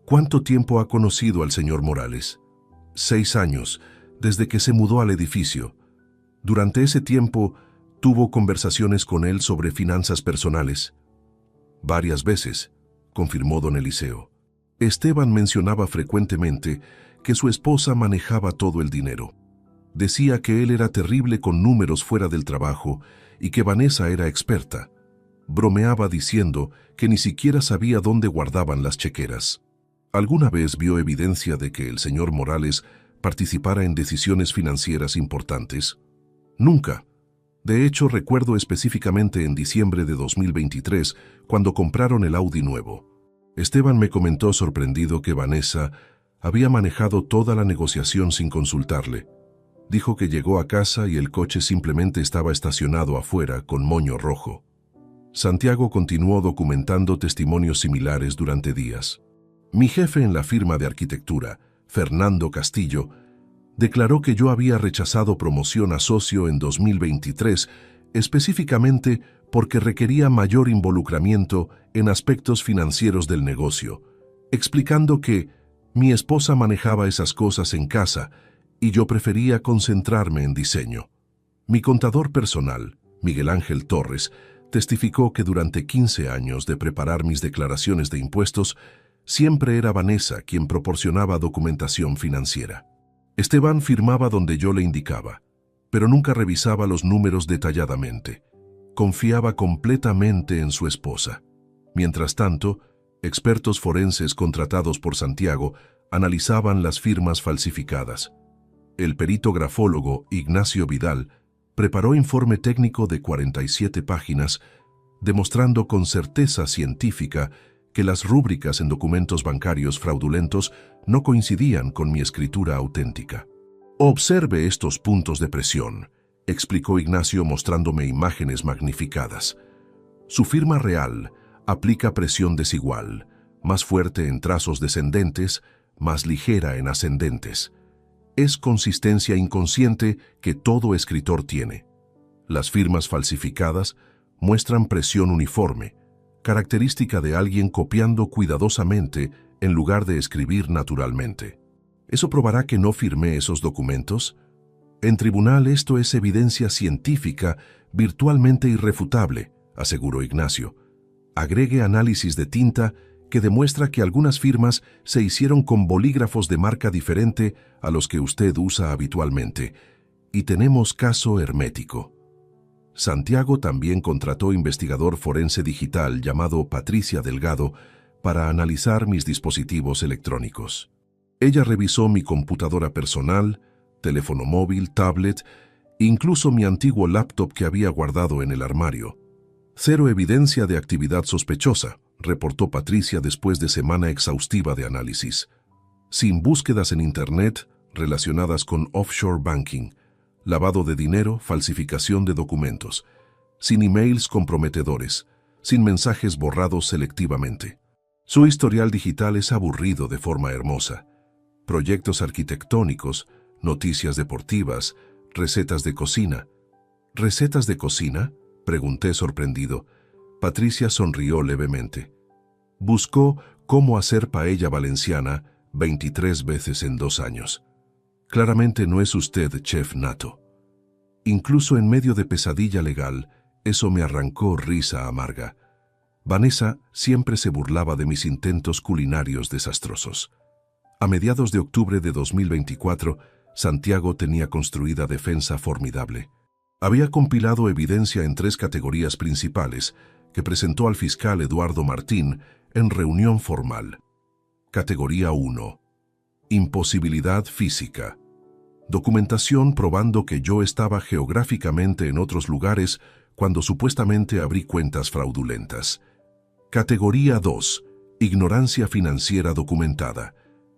¿cuánto tiempo ha conocido al señor Morales?» 6 años, desde que se mudó al edificio. Durante ese tiempo, tuvo conversaciones con él sobre finanzas personales. «Varias veces», confirmó don Eliseo. Esteban mencionaba frecuentemente que su esposa manejaba todo el dinero. Decía que él era terrible con números fuera del trabajo y que Vanessa era experta. Bromeaba diciendo que ni siquiera sabía dónde guardaban las chequeras. ¿Alguna vez vio evidencia de que el señor Morales participara en decisiones financieras importantes? Nunca. De hecho, recuerdo específicamente en diciembre de 2023, cuando compraron el Audi nuevo. Esteban me comentó sorprendido que Vanessa Había manejado toda la negociación sin consultarle. Dijo que llegó a casa y el coche simplemente estaba estacionado afuera con moño rojo. Santiago continuó documentando testimonios similares durante días. Mi jefe en la firma de arquitectura, Fernando Castillo, declaró que yo había rechazado promoción a socio en 2023, específicamente porque requería mayor involucramiento en aspectos financieros del negocio, explicando que mi esposa manejaba esas cosas en casa y yo prefería concentrarme en diseño. Mi contador personal, Miguel Ángel Torres, testificó que durante 15 años de preparar mis declaraciones de impuestos, siempre era Vanessa quien proporcionaba documentación financiera. Esteban firmaba donde yo le indicaba, pero nunca revisaba los números detalladamente. Confiaba completamente en su esposa. Mientras tanto, expertos forenses contratados por Santiago analizaban las firmas falsificadas. El perito grafólogo Ignacio Vidal preparó informe técnico de 47 páginas, demostrando con certeza científica que las rúbricas en documentos bancarios fraudulentos no coincidían con mi escritura auténtica. Observe estos puntos de presión, explicó Ignacio mostrándome imágenes magnificadas. Su firma real aplica presión desigual, más fuerte en trazos descendentes, más ligera en ascendentes. Es consistencia inconsciente que todo escritor tiene. Las firmas falsificadas muestran presión uniforme, característica de alguien copiando cuidadosamente en lugar de escribir naturalmente. ¿Eso probará que no firmé esos documentos? En tribunal esto es evidencia científica virtualmente irrefutable, aseguró Ignacio. Agregue análisis de tinta que demuestra que algunas firmas se hicieron con bolígrafos de marca diferente a los que usted usa habitualmente, y tenemos caso hermético. Santiago también contrató investigador forense digital llamado Patricia Delgado para analizar mis dispositivos electrónicos. Ella revisó mi computadora personal, teléfono móvil, tablet, incluso mi antiguo laptop que había guardado en el armario. Cero evidencia de actividad sospechosa, reportó Patricia después de semana exhaustiva de análisis. Sin búsquedas en Internet relacionadas con offshore banking, lavado de dinero, falsificación de documentos, sin emails comprometedores, sin mensajes borrados selectivamente. Su historial digital es aburrido de forma hermosa. Proyectos arquitectónicos, noticias deportivas, recetas de cocina. ¿Recetas de cocina?, pregunté sorprendido. Patricia sonrió levemente. Buscó cómo hacer paella valenciana 23 veces en 2 años. Claramente no es usted chef nato. Incluso en medio de pesadilla legal, eso me arrancó risa amarga. Vanessa siempre se burlaba de mis intentos culinarios desastrosos. A mediados de octubre de 2024, Santiago tenía construida defensa formidable. Había compilado evidencia en 3 categorías principales que presentó al fiscal Eduardo Martín en reunión formal. Categoría 1. Imposibilidad física. Documentación probando que yo estaba geográficamente en otros lugares cuando supuestamente abrí cuentas fraudulentas. Categoría 2. Ignorancia financiera documentada.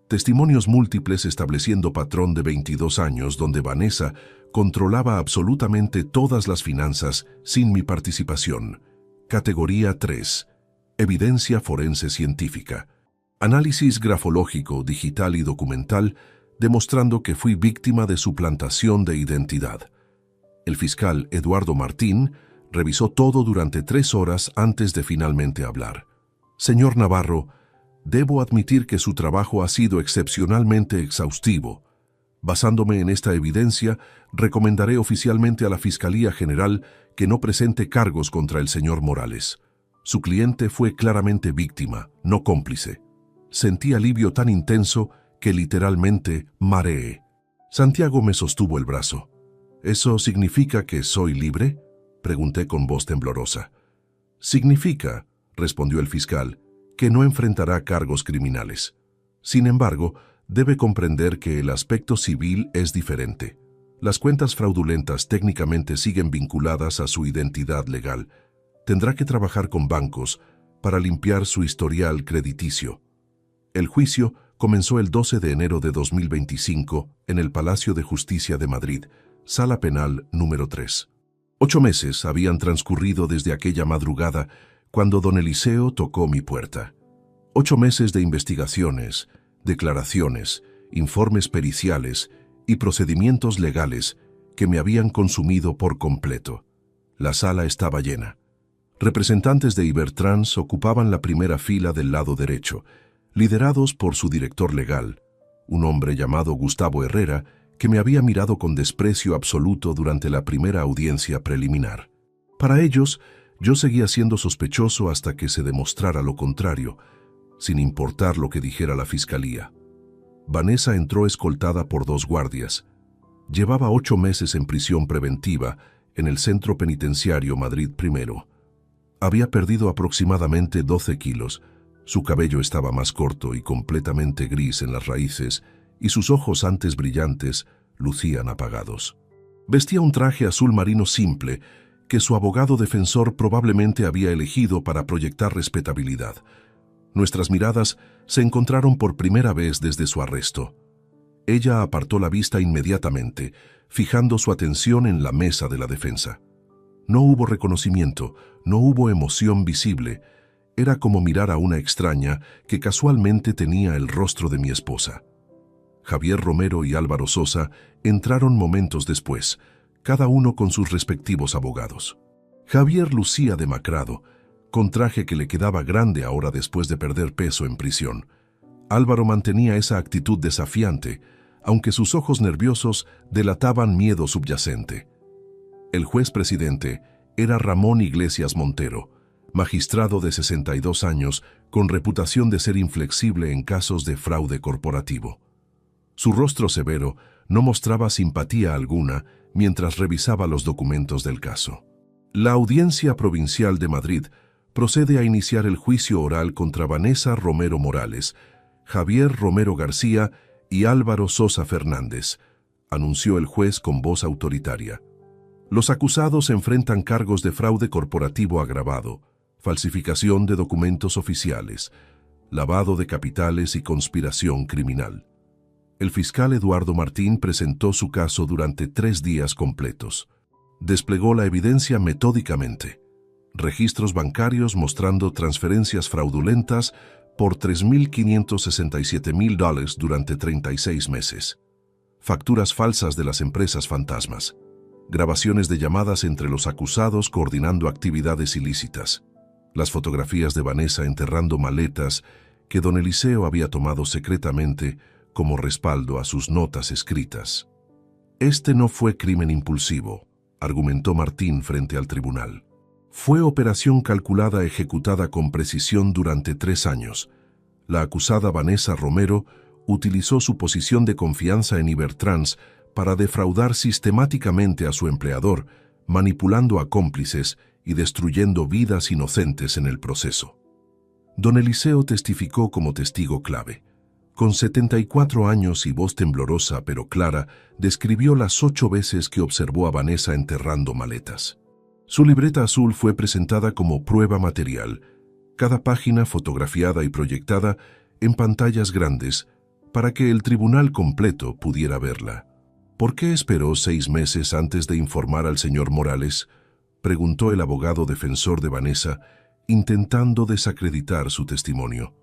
Testimonios múltiples estableciendo patrón de 22 años donde Vanessa controlaba absolutamente todas las finanzas sin mi participación. Categoría 3. Evidencia forense científica. Análisis grafológico, digital y documental demostrando que fui víctima de suplantación de identidad. El fiscal Eduardo Martín revisó todo durante 3 horas antes de finalmente hablar. Señor Navarro, debo admitir que su trabajo ha sido excepcionalmente exhaustivo. Basándome en esta evidencia, recomendaré oficialmente a la Fiscalía General que no presente cargos contra el señor Morales. Su cliente fue claramente víctima, no cómplice. Sentí alivio tan intenso que literalmente mareé. Santiago me sostuvo el brazo. ¿Eso significa que soy libre?, pregunté con voz temblorosa. Significa, respondió el fiscal, que no enfrentará cargos criminales. Sin embargo, debe comprender que el aspecto civil es diferente. Las cuentas fraudulentas técnicamente siguen vinculadas a su identidad legal. Tendrá que trabajar con bancos para limpiar su historial crediticio. El juicio comenzó el 12 de enero de 2025 en el Palacio de Justicia de Madrid, Sala Penal número 3. 8 meses habían transcurrido desde aquella madrugada cuando don Eliseo tocó mi puerta. 8 meses de investigaciones, declaraciones, informes periciales y procedimientos legales que me habían consumido por completo. La sala estaba llena. Representantes de Ibertrans ocupaban la primera fila del lado derecho, liderados por su director legal, un hombre llamado Gustavo Herrera, que me había mirado con desprecio absoluto durante la primera audiencia preliminar. Para ellos, yo seguía siendo sospechoso hasta que se demostrara lo contrario, sin importar lo que dijera la fiscalía. Vanessa entró escoltada por 2 guardias. Llevaba 8 meses en prisión preventiva en el Centro Penitenciario Madrid I. Había perdido aproximadamente 12 kilos, su cabello estaba más corto y completamente gris en las raíces, y sus ojos antes brillantes lucían apagados. Vestía un traje azul marino simple que su abogado defensor probablemente había elegido para proyectar respetabilidad. Nuestras miradas se encontraron por primera vez desde su arresto. Ella apartó la vista inmediatamente, fijando su atención en la mesa de la defensa. No hubo reconocimiento, no hubo emoción visible. Era como mirar a una extraña que casualmente tenía el rostro de mi esposa. Javier Romero y Álvaro Sosa entraron momentos después, cada uno con sus respectivos abogados. Javier lucía demacrado, con traje que le quedaba grande ahora después de perder peso en prisión. Álvaro mantenía esa actitud desafiante, aunque sus ojos nerviosos delataban miedo subyacente. El juez presidente era Ramón Iglesias Montero, magistrado de 62 años con reputación de ser inflexible en casos de fraude corporativo. Su rostro severo no mostraba simpatía alguna mientras revisaba los documentos del caso. La Audiencia Provincial de Madrid procede a iniciar el juicio oral contra Vanessa Romero Morales, Javier Romero García y Álvaro Sosa Fernández, anunció el juez con voz autoritaria. Los acusados enfrentan cargos de fraude corporativo agravado, falsificación de documentos oficiales, lavado de capitales y conspiración criminal. El fiscal Eduardo Martín presentó su caso durante 3 días completos. Desplegó la evidencia metódicamente. Registros bancarios mostrando transferencias fraudulentas por $3.567.000 durante 36 meses. Facturas falsas de las empresas fantasmas. Grabaciones de llamadas entre los acusados coordinando actividades ilícitas. Las fotografías de Vanessa enterrando maletas que don Eliseo había tomado secretamente como respaldo a sus notas escritas. Este no fue crimen impulsivo, argumentó Martín frente al tribunal. Fue operación calculada ejecutada con precisión durante 3 años. La acusada Vanessa Romero utilizó su posición de confianza en Ibertrans para defraudar sistemáticamente a su empleador, manipulando a cómplices y destruyendo vidas inocentes en el proceso. Don Eliseo testificó como testigo clave. Con 74 años y voz temblorosa pero clara, describió las 8 veces que observó a Vanessa enterrando maletas. Su libreta azul fue presentada como prueba material, cada página fotografiada y proyectada en pantallas grandes para que el tribunal completo pudiera verla. ¿Por qué esperó 6 meses antes de informar al señor Morales?, preguntó el abogado defensor de Vanessa, intentando desacreditar su testimonio.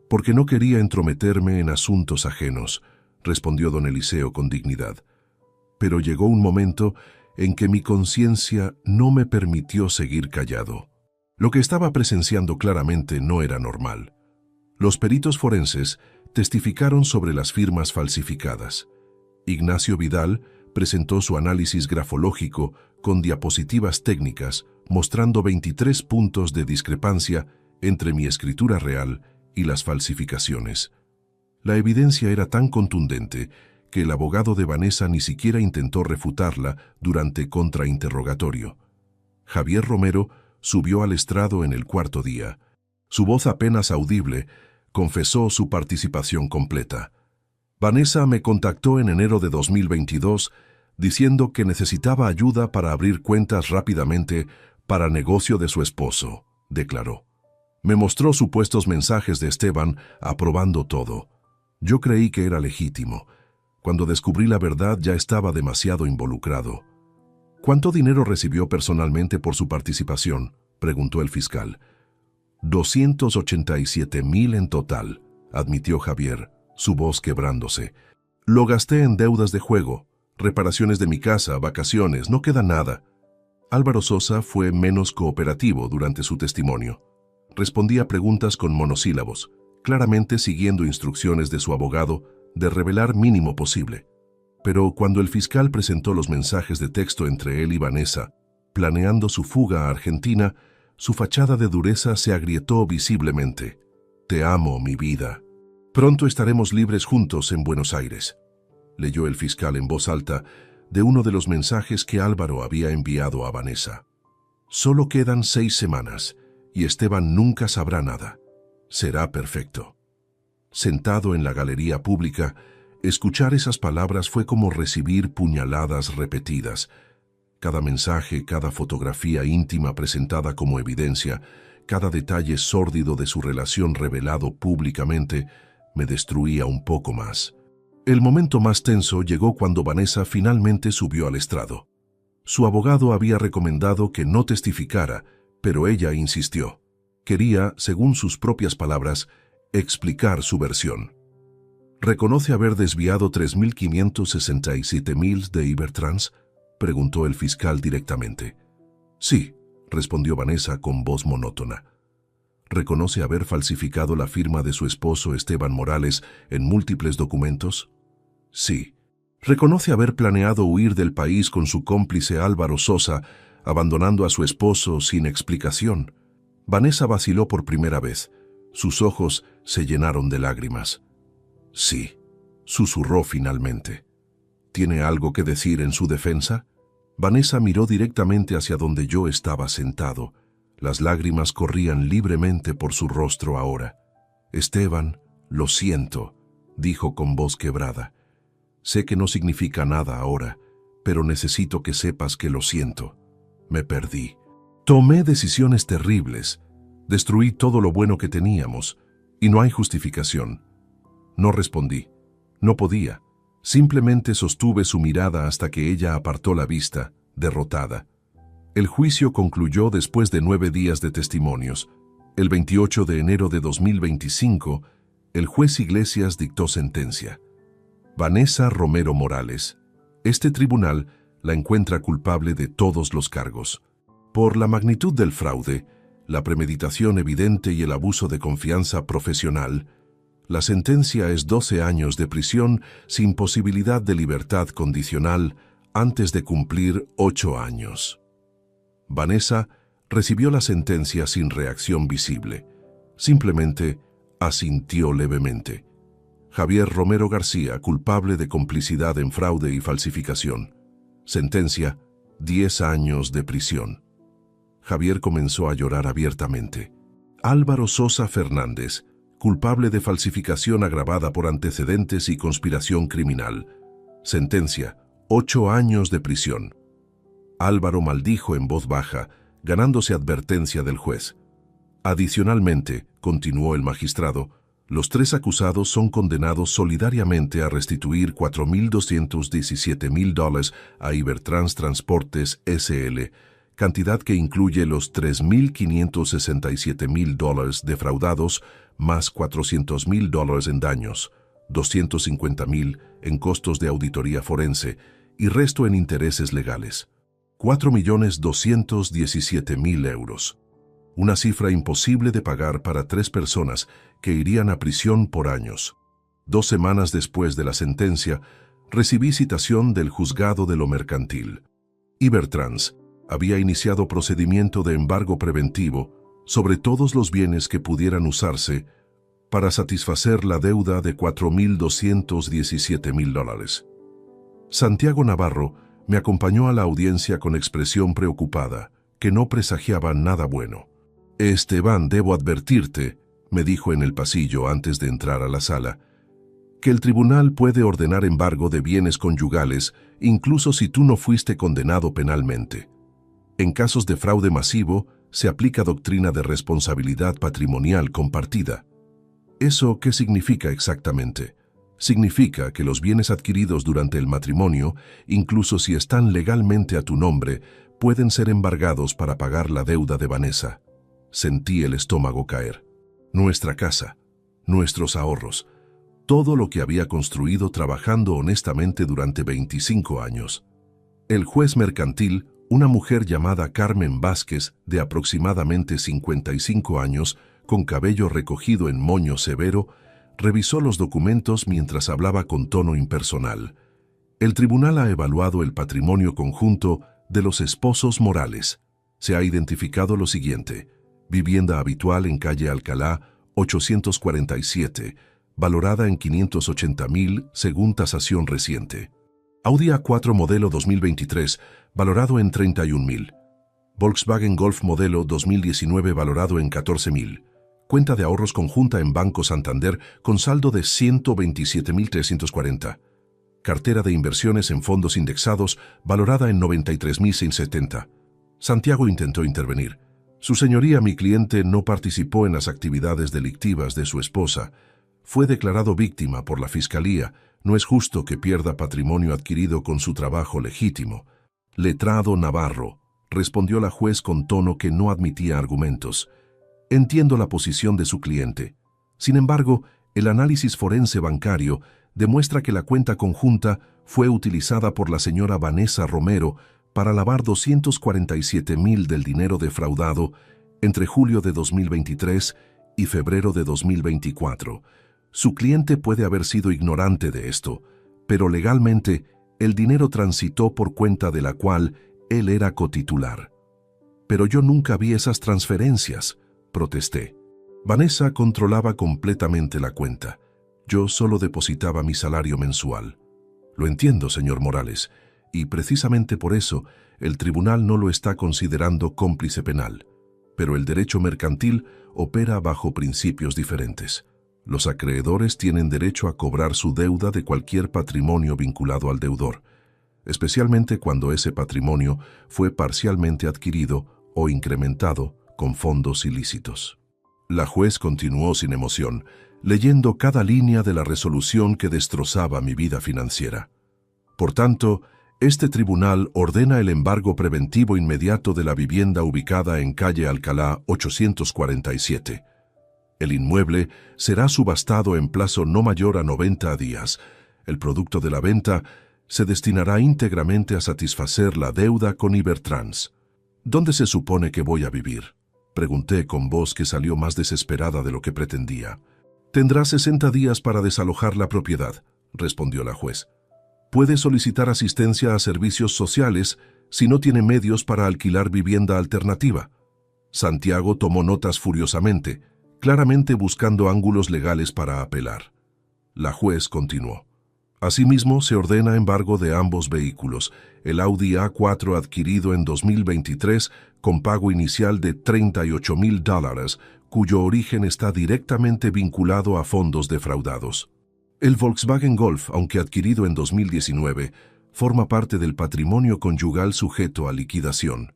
Porque no quería entrometerme en asuntos ajenos, respondió don Eliseo con dignidad. Pero llegó un momento en que mi conciencia no me permitió seguir callado. Lo que estaba presenciando claramente no era normal. Los peritos forenses testificaron sobre las firmas falsificadas. Ignacio Vidal presentó su análisis grafológico con diapositivas técnicas mostrando 23 puntos de discrepancia entre mi escritura real y las falsificaciones. La evidencia era tan contundente que el abogado de Vanessa ni siquiera intentó refutarla durante contrainterrogatorio. Javier Romero subió al estrado en el 4.º día. Su voz apenas audible confesó su participación completa. Vanessa me contactó en enero de 2022 diciendo que necesitaba ayuda para abrir cuentas rápidamente para negocio de su esposo, declaró. Me mostró supuestos mensajes de Esteban aprobando todo. Yo creí que era legítimo. Cuando descubrí la verdad ya estaba demasiado involucrado. ¿Cuánto dinero recibió personalmente por su participación?, preguntó el fiscal. 287,000 en total, admitió Javier, su voz quebrándose. Lo gasté en deudas de juego, reparaciones de mi casa, vacaciones, no queda nada. Álvaro Sosa fue menos cooperativo durante su testimonio. Respondía preguntas con monosílabos, claramente siguiendo instrucciones de su abogado de revelar mínimo posible. Pero cuando el fiscal presentó los mensajes de texto entre él y Vanessa, planeando su fuga a Argentina, su fachada de dureza se agrietó visiblemente. «Te amo, mi vida. Pronto estaremos libres juntos en Buenos Aires», leyó el fiscal en voz alta de uno de los mensajes que Álvaro había enviado a Vanessa. «Solo quedan 6 semanas y Esteban nunca sabrá nada. Será perfecto». Sentado en la galería pública, escuchar esas palabras fue como recibir puñaladas repetidas. Cada mensaje, cada fotografía íntima presentada como evidencia, cada detalle sórdido de su relación revelado públicamente, me destruía un poco más. El momento más tenso llegó cuando Vanessa finalmente subió al estrado. Su abogado había recomendado que no testificara, pero ella insistió. Quería, según sus propias palabras, explicar su versión. ¿Reconoce haber desviado 3.567,000 de Ibertrans?, preguntó el fiscal directamente. «Sí», respondió Vanessa con voz monótona. ¿Reconoce haber falsificado la firma de su esposo Esteban Morales en múltiples documentos? Sí. ¿Reconoce haber planeado huir del país con su cómplice Álvaro Sosa, abandonando a su esposo sin explicación? Vanessa vaciló por primera vez. Sus ojos se llenaron de lágrimas. Sí, susurró finalmente. ¿Tiene algo que decir en su defensa? Vanessa miró directamente hacia donde yo estaba sentado. Las lágrimas corrían libremente por su rostro ahora. Esteban, lo siento, dijo con voz quebrada. Sé que no significa nada ahora, pero necesito que sepas que lo siento. Me perdí. Tomé decisiones terribles. Destruí todo lo bueno que teníamos, y no hay justificación. No respondí. No podía. Simplemente sostuve su mirada hasta que ella apartó la vista, derrotada. El juicio concluyó después de 9 días de testimonios. El 28 de enero de 2025, el juez Iglesias dictó sentencia. Vanessa Romero Morales. Este tribunal la encuentra culpable de todos los cargos. Por la magnitud del fraude, la premeditación evidente y el abuso de confianza profesional, la sentencia es 12 años de prisión sin posibilidad de libertad condicional antes de cumplir 8 años. Vanessa recibió la sentencia sin reacción visible. Simplemente asintió levemente. Javier Romero García, culpable de complicidad en fraude y falsificación. Sentencia, 10 años de prisión. Javier comenzó a llorar abiertamente. Álvaro Sosa Fernández, culpable de falsificación agravada por antecedentes y conspiración criminal. Sentencia, 8 años de prisión. Álvaro maldijo en voz baja, ganándose advertencia del juez. Adicionalmente, continuó el magistrado, los 3 acusados son condenados solidariamente a restituir $4.217,000 a Ibertrans Transportes S.L., cantidad que incluye los $3.567,000 defraudados más $400,000 en daños, $250,000 en costos de auditoría forense y resto en intereses legales. 4.217.000 euros. Una cifra imposible de pagar para 3 personas que irían a prisión por años. 2 semanas después de la sentencia, recibí citación del juzgado de lo mercantil. Ibertrans había iniciado procedimiento de embargo preventivo sobre todos los bienes que pudieran usarse para satisfacer la deuda de $4.217,000. Santiago Navarro me acompañó a la audiencia con expresión preocupada, que no presagiaba nada bueno. «Esteban, debo advertirte», me dijo en el pasillo antes de entrar a la sala, «que el tribunal puede ordenar embargo de bienes conyugales incluso si tú no fuiste condenado penalmente. En casos de fraude masivo, se aplica doctrina de responsabilidad patrimonial compartida». «¿Eso qué significa exactamente?», Significa que los bienes adquiridos durante el matrimonio, incluso si están legalmente a tu nombre, pueden ser embargados para pagar la deuda de Vanessa. Sentí el estómago caer. Nuestra casa, nuestros ahorros, todo lo que había construido trabajando honestamente durante 25 años. El juez mercantil, una mujer llamada Carmen Vázquez, de aproximadamente 55 años, con cabello recogido en moño severo, revisó los documentos mientras hablaba con tono impersonal. El tribunal ha evaluado el patrimonio conjunto de los esposos Morales. Se ha identificado lo siguiente: vivienda habitual en calle Alcalá, 847, valorada en 580,000 según tasación reciente. Audi A4 modelo 2023, valorado en 31,000. Volkswagen Golf modelo 2019, valorado en 14,000. Cuenta de ahorros conjunta en Banco Santander con saldo de 127,340. Cartera de inversiones en fondos indexados, valorada en 93,170. Santiago intentó intervenir. Su señoría, mi cliente no participó en las actividades delictivas de su esposa. Fue declarado víctima por la Fiscalía. No es justo que pierda patrimonio adquirido con su trabajo legítimo. Letrado Navarro, respondió la juez con tono que no admitía argumentos. Entiendo la posición de su cliente. Sin embargo, el análisis forense bancario demuestra que la cuenta conjunta fue utilizada por la señora Vanessa Romero para lavar 247,000 del dinero defraudado entre julio de 2023 y febrero de 2024. Su cliente puede haber sido ignorante de esto, pero legalmente el dinero transitó por cuenta de la cual él era cotitular. Pero yo nunca vi esas transferencias, protesté. Vanessa controlaba completamente la cuenta. Yo solo depositaba mi salario mensual. Lo entiendo, señor Morales, y precisamente por eso el tribunal no lo está considerando cómplice penal. Pero el derecho mercantil opera bajo principios diferentes. Los acreedores tienen derecho a cobrar su deuda de cualquier patrimonio vinculado al deudor, especialmente cuando ese patrimonio fue parcialmente adquirido o incrementado con fondos ilícitos. La juez continuó sin emoción, leyendo cada línea de la resolución que destrozaba mi vida financiera. Por tanto, este tribunal ordena el embargo preventivo inmediato de la vivienda ubicada en calle Alcalá 847. El inmueble será subastado en plazo no mayor a 90 días. El producto de la venta se destinará íntegramente a satisfacer la deuda con Ibertrans. ¿Dónde se supone que voy a vivir?, pregunté con voz que salió más desesperada de lo que pretendía. Tendrá 60 días para desalojar la propiedad, respondió la juez. Puede solicitar asistencia a servicios sociales si no tiene medios para alquilar vivienda alternativa. Santiago tomó notas furiosamente, claramente buscando ángulos legales para apelar. La juez continuó. Asimismo, se ordena embargo de ambos vehículos, el Audi A4 adquirido en 2023 con pago inicial de $38,000, cuyo origen está directamente vinculado a fondos defraudados. El Volkswagen Golf, aunque adquirido en 2019, forma parte del patrimonio conyugal sujeto a liquidación.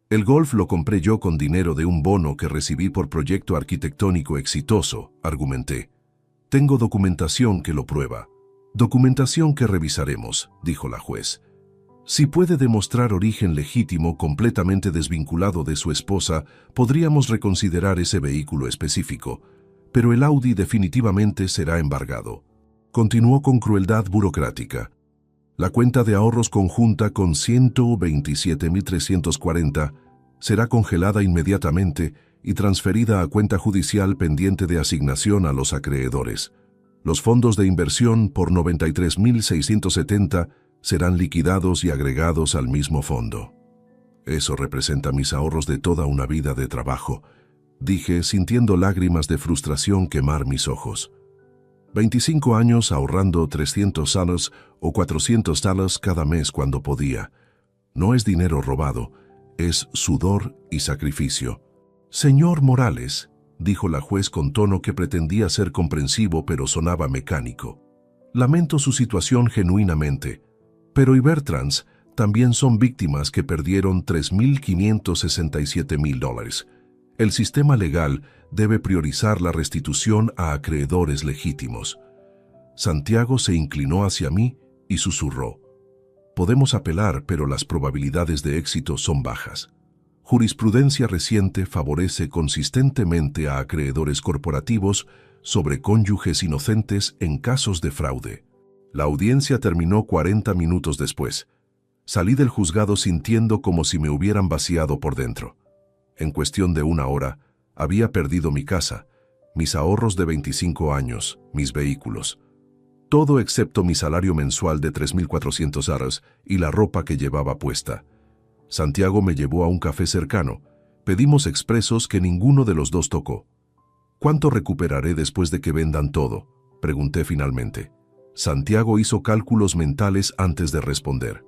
El Golf lo compré yo con dinero de un bono que recibí por proyecto arquitectónico exitoso, argumenté. Tengo documentación que lo prueba. Documentación que revisaremos, dijo la juez. Si puede demostrar origen legítimo completamente desvinculado de su esposa, podríamos reconsiderar ese vehículo específico, pero el Audi definitivamente será embargado. Continuó con crueldad burocrática. La cuenta de ahorros conjunta con 127,340 será congelada inmediatamente y transferida a cuenta judicial pendiente de asignación a los acreedores. Los fondos de inversión por 93,670 serán liquidados y agregados al mismo fondo. Eso representa mis ahorros de toda una vida de trabajo, dije, sintiendo lágrimas de frustración quemar mis ojos. 25 años ahorrando $300 o $400 cada mes cuando podía. No es dinero robado, es sudor y sacrificio. Señor Morales, dijo la juez con tono que pretendía ser comprensivo pero sonaba mecánico. Lamento su situación genuinamente, pero Ibertrans también son víctimas que perdieron $3,567,000. El sistema legal debe priorizar la restitución a acreedores legítimos. Santiago se inclinó hacia mí y susurró: «Podemos apelar, pero las probabilidades de éxito son bajas. Jurisprudencia reciente favorece consistentemente a acreedores corporativos sobre cónyuges inocentes en casos de fraude». La audiencia terminó 40 minutos después. Salí del juzgado sintiendo como si me hubieran vaciado por dentro. En cuestión de una hora, había perdido mi casa, mis ahorros de 25 años, mis vehículos. Todo excepto mi salario mensual de 3.400 aros y la ropa que llevaba puesta. Santiago me llevó a un café cercano. Pedimos expresos que ninguno de los dos tocó. «¿Cuánto recuperaré después de que vendan todo?», pregunté finalmente. Santiago hizo cálculos mentales antes de responder.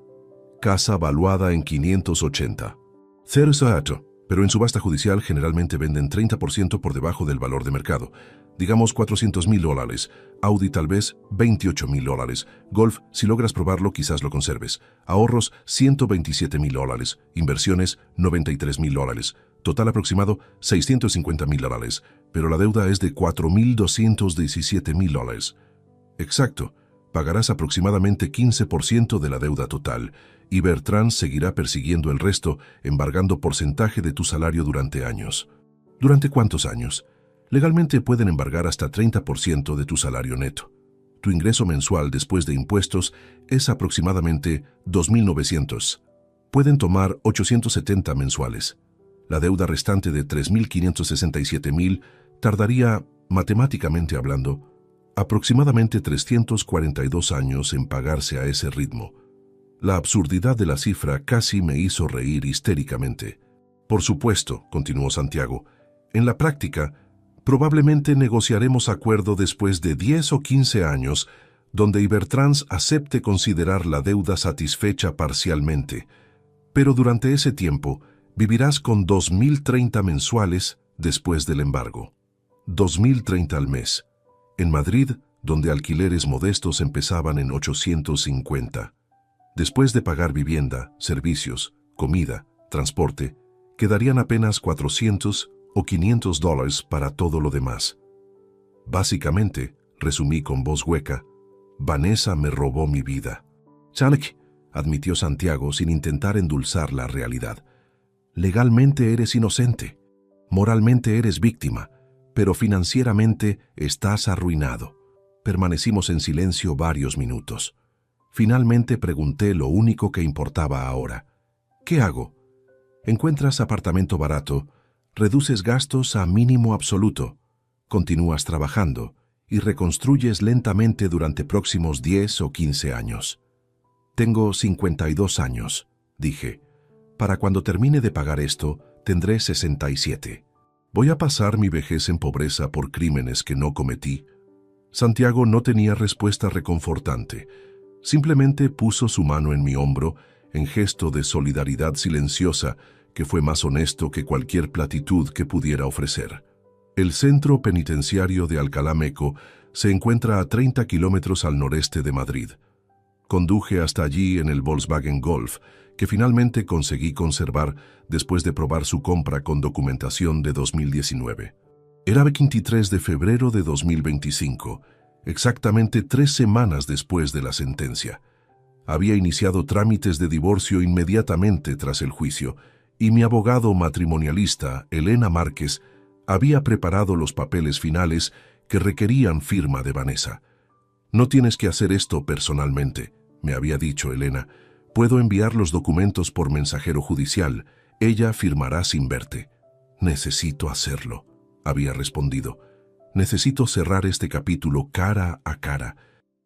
«Casa valuada en 580. Exacto, pero en subasta judicial generalmente venden 30% por debajo del valor de mercado. Digamos $400.000. Audi tal vez $28.000. Golf, si logras probarlo, quizás lo conserves. Ahorros $127.000. Inversiones $93.000. Total aproximado $650.000. Pero la deuda es de $4.217.000. Exacto, pagarás aproximadamente 15% de la deuda total, y Bertrand seguirá persiguiendo el resto, embargando porcentaje de tu salario durante años. ¿Durante cuántos años? Legalmente pueden embargar hasta 30% de tu salario neto. Tu ingreso mensual después de impuestos es aproximadamente $2.900. Pueden tomar 870 mensuales. La deuda restante de $3.567.000 tardaría, matemáticamente hablando, aproximadamente 342 años en pagarse a ese ritmo. La absurdidad de la cifra casi me hizo reír histéricamente. «Por supuesto», continuó Santiago, «en la práctica, probablemente negociaremos acuerdo después de 10 o 15 años donde Ibertrans acepte considerar la deuda satisfecha parcialmente. Pero durante ese tiempo, vivirás con 2.030 mensuales después del embargo. 2.030 al mes. En Madrid, donde alquileres modestos empezaban en 850. Después de pagar vivienda, servicios, comida, transporte, quedarían apenas $400 o $500 para todo lo demás. Básicamente, resumí con voz hueca, Vanessa me robó mi vida. «Chanek», admitió Santiago sin intentar endulzar la realidad. «Legalmente eres inocente, moralmente eres víctima, pero financieramente estás arruinado». Permanecimos en silencio varios minutos. Finalmente pregunté lo único que importaba ahora. «¿Qué hago?» «Encuentras apartamento barato, reduces gastos a mínimo absoluto, continúas trabajando y reconstruyes lentamente durante próximos 10 o 15 años». «Tengo 52 años», dije. «Para cuando termine de pagar esto, tendré 67. ¿Voy a pasar mi vejez en pobreza por crímenes que no cometí?» Santiago no tenía respuesta reconfortante. Simplemente puso su mano en mi hombro en gesto de solidaridad silenciosa que fue más honesto que cualquier platitud que pudiera ofrecer. El centro penitenciario de Alcalá Meco se encuentra a 30 kilómetros al noreste de Madrid. Conduje hasta allí en el Volkswagen Golf, que finalmente conseguí conservar después de probar su compra con documentación de 2019. Era 23 de febrero de 2025, exactamente 3 semanas después de la sentencia. Había iniciado trámites de divorcio inmediatamente tras el juicio, y mi abogado matrimonialista, Elena Márquez, había preparado los papeles finales que requerían firma de Vanessa. «No tienes que hacer esto personalmente», me había dicho Elena. «Puedo enviar los documentos por mensajero judicial. Ella firmará sin verte». «Necesito hacerlo», había respondido. «Necesito cerrar este capítulo cara a cara».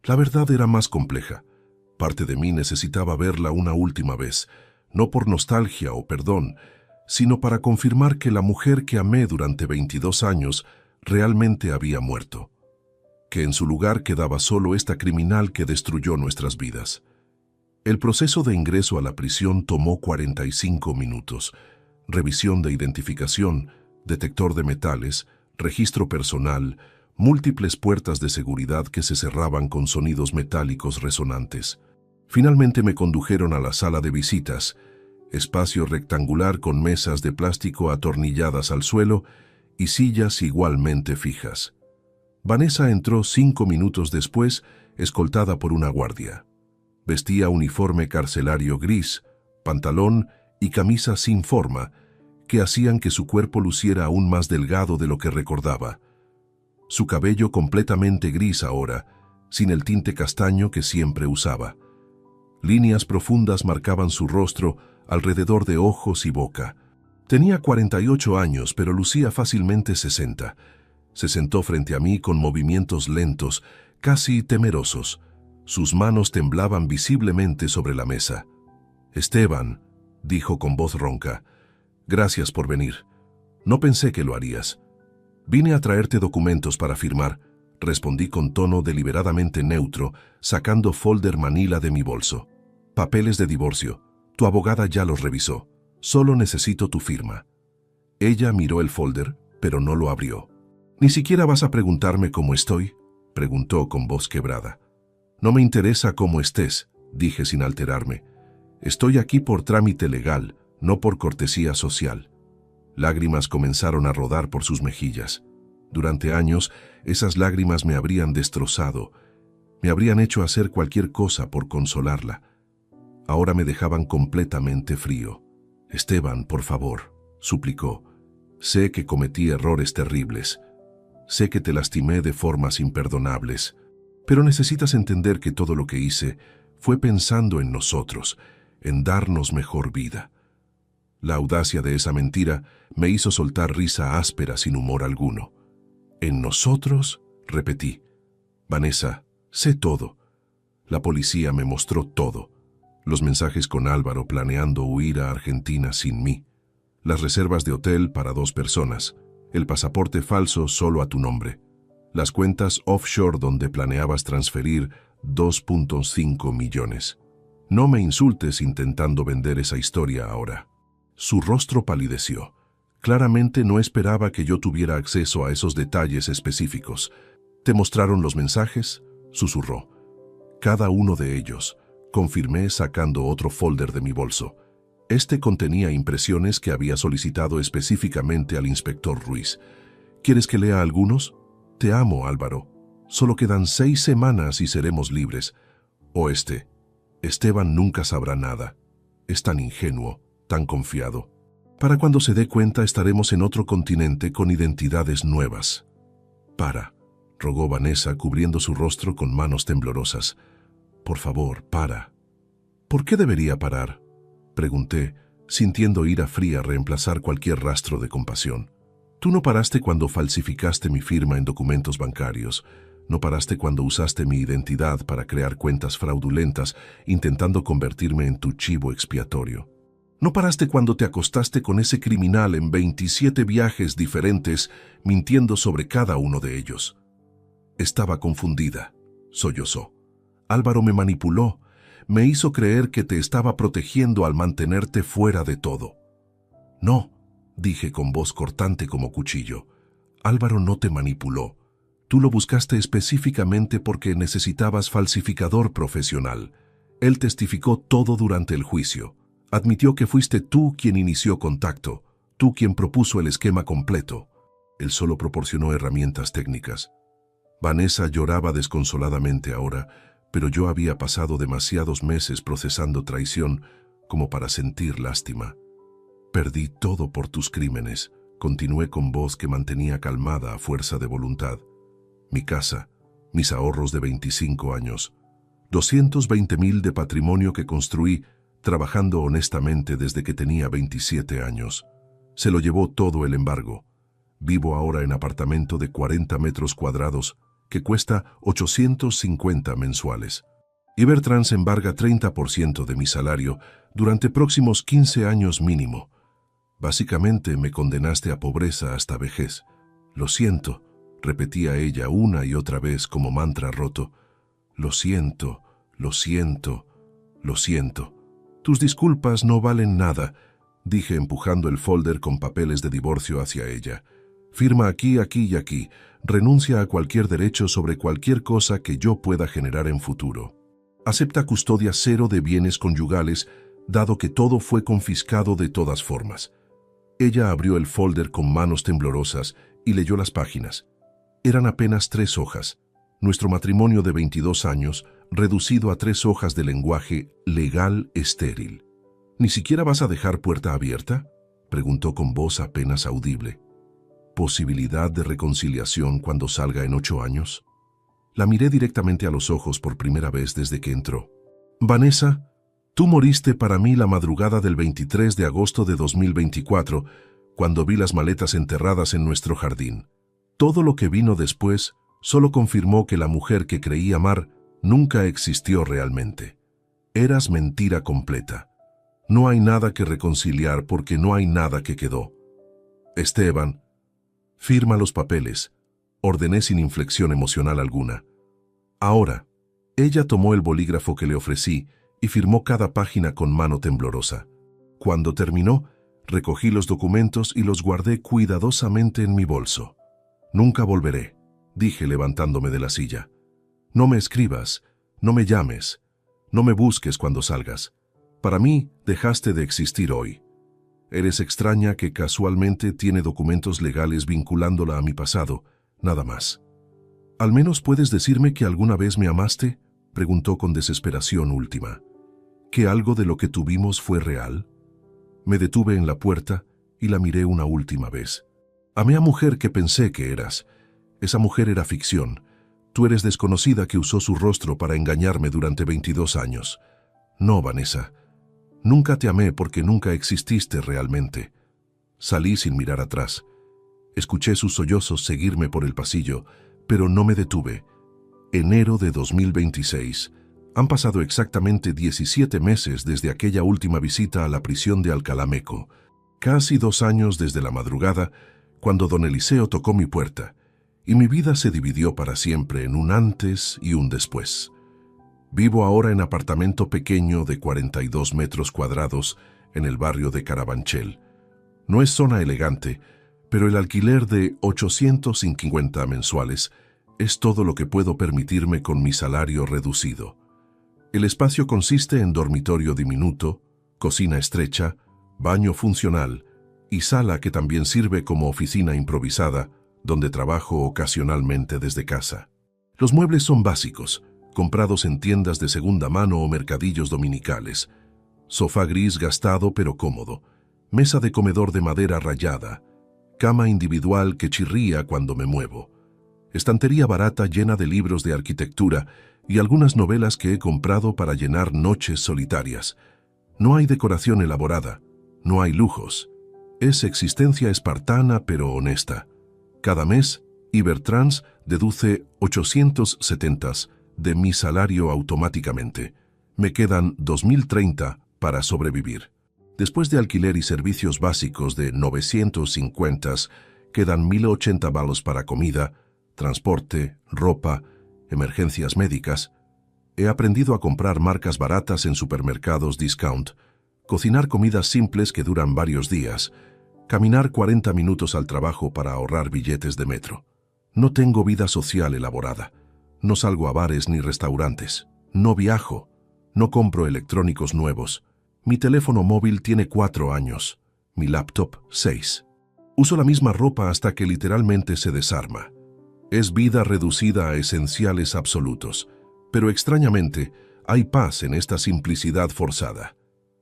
La verdad era más compleja. Parte de mí necesitaba verla una última vez, no por nostalgia o perdón, sino para confirmar que la mujer que amé durante 22 años realmente había muerto, que en su lugar quedaba solo esta criminal que destruyó nuestras vidas. El proceso de ingreso a la prisión tomó 45 minutos. Revisión de identificación, detector de metales, registro personal, múltiples puertas de seguridad que se cerraban con sonidos metálicos resonantes. Finalmente me condujeron a la sala de visitas, espacio rectangular con mesas de plástico atornilladas al suelo y sillas igualmente fijas. Vanessa entró 5 minutos después, escoltada por una guardia. Vestía uniforme carcelario gris, pantalón y camisa sin forma, que hacían que su cuerpo luciera aún más delgado de lo que recordaba. Su cabello completamente gris ahora, sin el tinte castaño que siempre usaba. Líneas profundas marcaban su rostro alrededor de ojos y boca. Tenía 48 años, pero lucía fácilmente 60. Se sentó frente a mí con movimientos lentos, casi temerosos. Sus manos temblaban visiblemente sobre la mesa. «Esteban», dijo con voz ronca, «gracias por venir. No pensé que lo harías. Vine a traerte documentos para firmar», respondí con tono deliberadamente neutro, sacando folder manila de mi bolso. «Papeles de divorcio. Tu abogada ya los revisó. Solo necesito tu firma». Ella miró el folder, pero no lo abrió. «¿Ni siquiera vas a preguntarme cómo estoy?», preguntó con voz quebrada. «No me interesa cómo estés», dije sin alterarme. «Estoy aquí por trámite legal, no por cortesía social». Lágrimas comenzaron a rodar por sus mejillas. Durante años, esas lágrimas me habrían destrozado. Me habrían hecho hacer cualquier cosa por consolarla. Ahora me dejaban completamente frío. «Esteban, por favor», suplicó. «Sé que cometí errores terribles. Sé que te lastimé de formas imperdonables. Pero necesitas entender que todo lo que hice fue pensando en nosotros, en darnos mejor vida». La audacia de esa mentira me hizo soltar risa áspera sin humor alguno. «¿En nosotros?», repetí. «Vanessa, sé todo. La policía me mostró todo. Los mensajes con Álvaro planeando huir a Argentina sin mí. Las reservas de hotel para 2 personas. El pasaporte falso solo a tu nombre. Las cuentas offshore donde planeabas transferir 2.5 millones. No me insultes intentando vender esa historia ahora». Su rostro palideció. Claramente no esperaba que yo tuviera acceso a esos detalles específicos. «¿Te mostraron los mensajes?», susurró. «Cada uno de ellos», confirmé sacando otro folder de mi bolso. Este contenía impresiones que había solicitado específicamente al inspector Ruiz. «¿Quieres que lea algunos? Te amo, Álvaro. Solo quedan 6 semanas y seremos libres». O «Esteban nunca sabrá nada. Es tan ingenuo, tan confiado. Para cuando se dé cuenta estaremos en otro continente con identidades nuevas». «Para», rogó Vanessa cubriendo su rostro con manos temblorosas. «Por favor, para». «¿Por qué debería parar?», pregunté, sintiendo ira fría reemplazar cualquier rastro de compasión. «Tú no paraste cuando falsificaste mi firma en documentos bancarios. No paraste cuando usaste mi identidad para crear cuentas fraudulentas, intentando convertirme en tu chivo expiatorio. No paraste cuando te acostaste con ese criminal en 27 viajes diferentes, mintiendo sobre cada uno de ellos». «Estaba confundida», sollozó. «Álvaro me manipuló. Me hizo creer que te estaba protegiendo al mantenerte fuera de todo». «No», dije con voz cortante como cuchillo. «Álvaro no te manipuló. Tú lo buscaste específicamente porque necesitabas falsificador profesional. Él testificó todo durante el juicio. Admitió que fuiste tú quien inició contacto, tú quien propuso el esquema completo. Él solo proporcionó herramientas técnicas». Vanessa lloraba desconsoladamente ahora, pero yo había pasado demasiados meses procesando traición como para sentir lástima. «Perdí todo por tus crímenes», continué con voz que mantenía calmada a fuerza de voluntad. «Mi casa, mis ahorros de 25 años, 220,000 de patrimonio que construí trabajando honestamente desde que tenía 27 años. Se lo llevó todo el embargo. Vivo ahora en apartamento de 40 metros cuadrados que cuesta 850 mensuales. Ibertrans embarga 30% de mi salario durante próximos 15 años mínimo. Básicamente me condenaste a pobreza hasta vejez. Lo siento», repetía ella una y otra vez como mantra roto. «Lo siento, lo siento, lo siento. Tus disculpas no valen nada», dije empujando el folder con papeles de divorcio hacia ella. «Firma aquí, aquí y aquí. Renuncia a cualquier derecho sobre cualquier cosa que yo pueda generar en futuro. Acepta custodia cero de bienes conyugales, dado que todo fue confiscado de todas formas». Ella abrió el folder con manos temblorosas y leyó las páginas. Eran apenas 3 hojas. Nuestro matrimonio de 22 años, reducido a 3 hojas de lenguaje legal estéril. ¿Ni siquiera vas a dejar puerta abierta?, preguntó con voz apenas audible. ¿Posibilidad de reconciliación cuando salga en 8 años? La miré directamente a los ojos por primera vez desde que entró. Vanessa, tú moriste para mí la madrugada del 23 de agosto de 2024, cuando vi las maletas enterradas en nuestro jardín. Todo lo que vino después solo confirmó que la mujer que creí amar nunca existió realmente. Eras mentira completa. No hay nada que reconciliar porque no hay nada que quedó. Esteban, firma los papeles, ordené sin inflexión emocional alguna. Ahora, ella tomó el bolígrafo que le ofrecí y firmó cada página con mano temblorosa. Cuando terminó, recogí los documentos y los guardé cuidadosamente en mi bolso. Nunca volveré, dije levantándome de la silla. No me escribas, no me llames, no me busques cuando salgas. Para mí, dejaste de existir hoy. Eres extraña que casualmente tiene documentos legales vinculándola a mi pasado, nada más. ¿Al menos puedes decirme que alguna vez me amaste?, preguntó con desesperación última. ¿Que algo de lo que tuvimos fue real? Me detuve en la puerta y la miré una última vez. Amé a mujer que pensé que eras. Esa mujer era ficción. Tú eres desconocida que usó su rostro para engañarme durante 22 años. No, Vanessa. Nunca te amé porque nunca exististe realmente. Salí sin mirar atrás. Escuché sus sollozos seguirme por el pasillo, pero no me detuve. Enero de 2026. Han pasado exactamente 17 meses desde aquella última visita a la prisión de Alcalá-Meco. Casi 2 años desde la madrugada, cuando don Eliseo tocó mi puerta, y mi vida se dividió para siempre en un antes y un después. Vivo ahora en apartamento pequeño de 42 metros cuadrados en el barrio de Carabanchel. No es zona elegante, pero el alquiler de 850 mensuales es todo lo que puedo permitirme con mi salario reducido. El espacio consiste en dormitorio diminuto, cocina estrecha, baño funcional y sala que también sirve como oficina improvisada, donde trabajo ocasionalmente desde casa. Los muebles son básicos, comprados en tiendas de segunda mano o mercadillos dominicales. Sofá gris gastado pero cómodo, mesa de comedor de madera rayada, cama individual que chirría cuando me muevo, estantería barata llena de libros de arquitectura y algunas novelas que he comprado para llenar noches solitarias. No hay decoración elaborada, no hay lujos. Es existencia espartana pero honesta. Cada mes, Ibertrans deduce 870 de mi salario automáticamente. Me quedan 2030 para sobrevivir. Después de alquiler y servicios básicos de 950, quedan 1080 balos para comida, transporte, ropa, emergencias médicas. He aprendido a comprar marcas baratas en supermercados discount, cocinar comidas simples que duran varios días, caminar 40 minutos al trabajo para ahorrar billetes de metro. No tengo vida social elaborada. No salgo a bares ni restaurantes. No viajo. No compro electrónicos nuevos. Mi teléfono móvil tiene 4 años. Mi laptop, 6. Uso la misma ropa hasta que literalmente se desarma. Es vida reducida a esenciales absolutos. Pero extrañamente, hay paz en esta simplicidad forzada.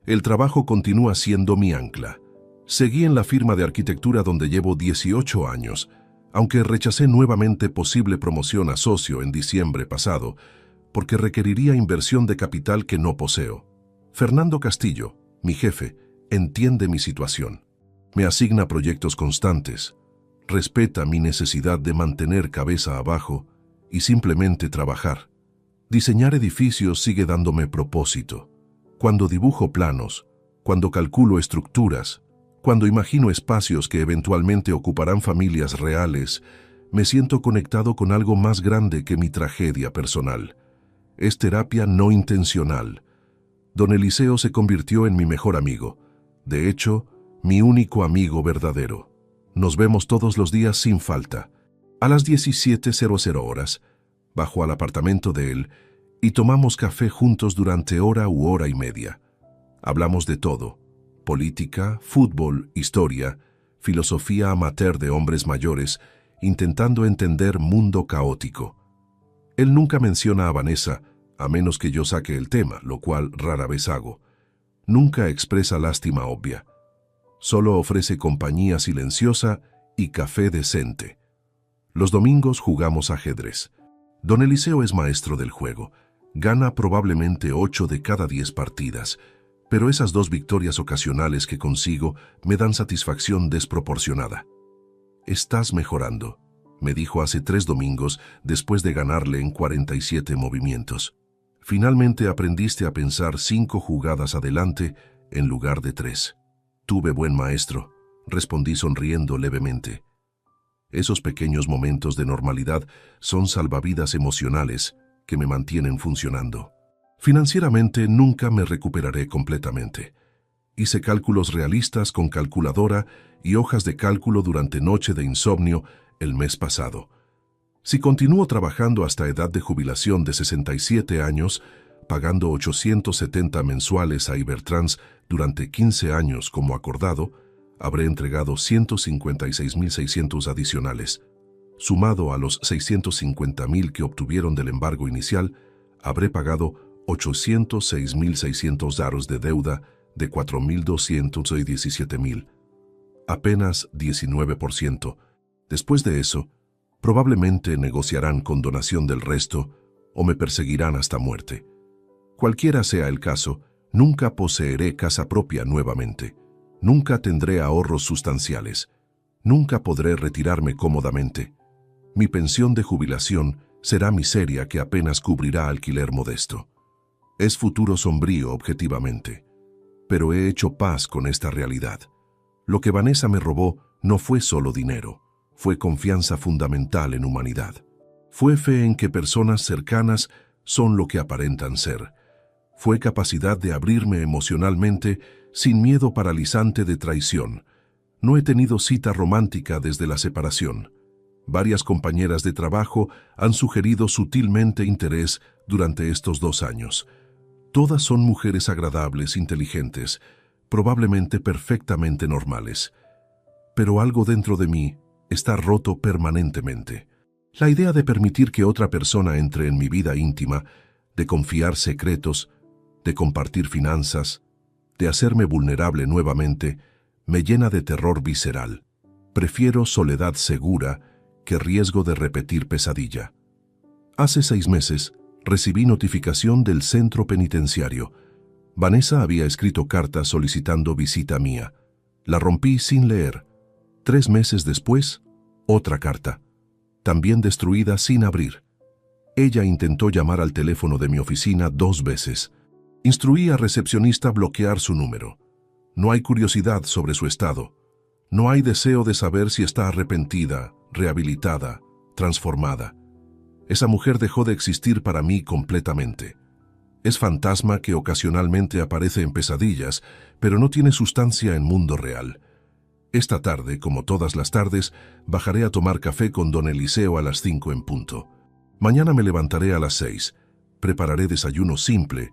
El trabajo continúa siendo mi ancla. Seguí en la firma de arquitectura donde llevo 18 años, aunque rechacé nuevamente posible promoción a socio en diciembre pasado, porque requeriría inversión de capital que no poseo. Fernando Castillo, mi jefe, entiende mi situación. Me asigna proyectos constantes, respeta mi necesidad de mantener cabeza abajo y simplemente trabajar. Diseñar edificios sigue dándome propósito. Cuando dibujo planos, cuando calculo estructuras, cuando imagino espacios que eventualmente ocuparán familias reales, me siento conectado con algo más grande que mi tragedia personal. Es terapia no intencional. Don Eliseo se convirtió en mi mejor amigo. De hecho, mi único amigo verdadero. Nos vemos todos los días sin falta. A las 17:00 horas, bajo al apartamento de él, y tomamos café juntos durante hora u hora y media. Hablamos de todo. Política, fútbol, historia, filosofía amateur de hombres mayores intentando entender mundo caótico. Él nunca menciona a Vanessa, a menos que yo saque el tema, lo cual rara vez hago. Nunca expresa lástima obvia. Solo ofrece compañía silenciosa y café decente. Los domingos jugamos ajedrez. Don Eliseo es maestro del juego. Gana probablemente 8 de cada 10 partidas, pero esas 2 victorias ocasionales que consigo me dan satisfacción desproporcionada. «Estás mejorando», me dijo hace 3 domingos después de ganarle en 47 movimientos. «Finalmente aprendiste a pensar 5 jugadas adelante en lugar de 3. Tuve buen maestro», respondí sonriendo levemente. Esos pequeños momentos de normalidad son salvavidas emocionales que me mantienen funcionando. Financieramente nunca me recuperaré completamente. Hice cálculos realistas con calculadora y hojas de cálculo durante noche de insomnio el mes pasado. Si continúo trabajando hasta edad de jubilación de 67 años, pagando 870 mensuales a Ibertrans durante 15 años como acordado, habré entregado 156.600 adicionales. Sumado a los 650.000 que obtuvieron del embargo inicial, habré pagado 806.600 daros de deuda de 4.217.000. Apenas 19%. Después de eso, probablemente negociarán con donación del resto o me perseguirán hasta muerte. Cualquiera sea el caso, nunca poseeré casa propia nuevamente. Nunca tendré ahorros sustanciales. Nunca podré retirarme cómodamente. Mi pensión de jubilación será miseria que apenas cubrirá alquiler modesto. Es futuro sombrío objetivamente. Pero he hecho paz con esta realidad. Lo que Vanessa me robó no fue solo dinero, fue confianza fundamental en humanidad. Fue fe en que personas cercanas son lo que aparentan ser. Fue capacidad de abrirme emocionalmente sin miedo paralizante de traición. No he tenido cita romántica desde la separación. Varias compañeras de trabajo han sugerido sutilmente interés durante estos 2 años. Todas son mujeres agradables, inteligentes, probablemente perfectamente normales. Pero algo dentro de mí está roto permanentemente. La idea de permitir que otra persona entre en mi vida íntima, de confiar secretos, de compartir finanzas, de hacerme vulnerable nuevamente, me llena de terror visceral. Prefiero soledad segura que riesgo de repetir pesadilla. Hace 6 meses, recibí notificación del centro penitenciario. Vanessa había escrito cartas solicitando visita mía. La rompí sin leer. 3 meses después, otra carta, también destruida sin abrir. Ella intentó llamar al teléfono de mi oficina 2 veces. Instruí a recepcionista bloquear su número. No hay curiosidad sobre su estado. No hay deseo de saber si está arrepentida, rehabilitada, transformada. Esa mujer dejó de existir para mí completamente. Es fantasma que ocasionalmente aparece en pesadillas, pero no tiene sustancia en mundo real. Esta tarde, como todas las tardes, bajaré a tomar café con don Eliseo a las 5 en punto. Mañana me levantaré a las 6. Prepararé desayuno simple.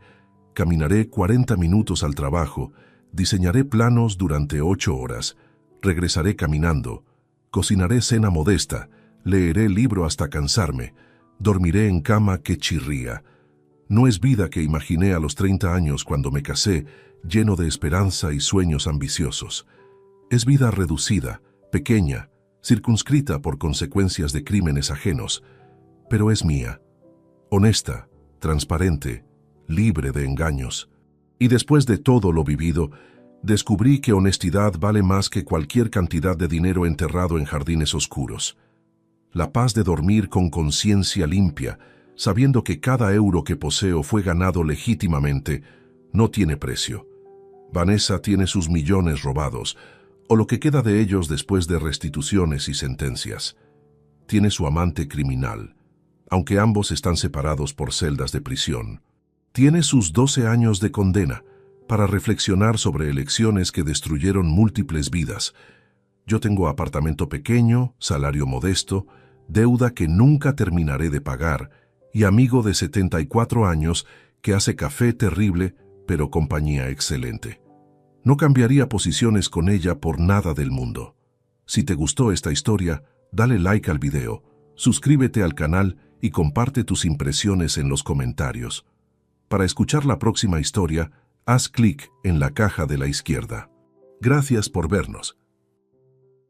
Caminaré 40 minutos al trabajo. Diseñaré planos durante 8 horas. Regresaré caminando. Cocinaré cena modesta. Leeré libro hasta cansarme. Dormiré en cama que chirría. No es vida que imaginé a los 30 años cuando me casé, lleno de esperanza y sueños ambiciosos. Es vida reducida, pequeña, circunscrita por consecuencias de crímenes ajenos, pero es mía, honesta, transparente, libre de engaños. Y después de todo lo vivido, descubrí que honestidad vale más que cualquier cantidad de dinero enterrado en jardines oscuros. La paz de dormir con conciencia limpia, sabiendo que cada euro que poseo fue ganado legítimamente, no tiene precio. Vanessa tiene sus millones robados, o lo que queda de ellos después de restituciones y sentencias. Tiene su amante criminal, aunque ambos están separados por celdas de prisión. Tiene sus 12 años de condena para reflexionar sobre elecciones que destruyeron múltiples vidas. Yo tengo apartamento pequeño, salario modesto, deuda que nunca terminaré de pagar y amigo de 74 años que hace café terrible pero compañía excelente. No cambiaría posiciones con ella por nada del mundo. Si te gustó esta historia, Dale like al video, suscríbete al canal y comparte tus impresiones en los comentarios. Para escuchar la próxima historia, haz clic en la caja de la izquierda. Gracias por vernos.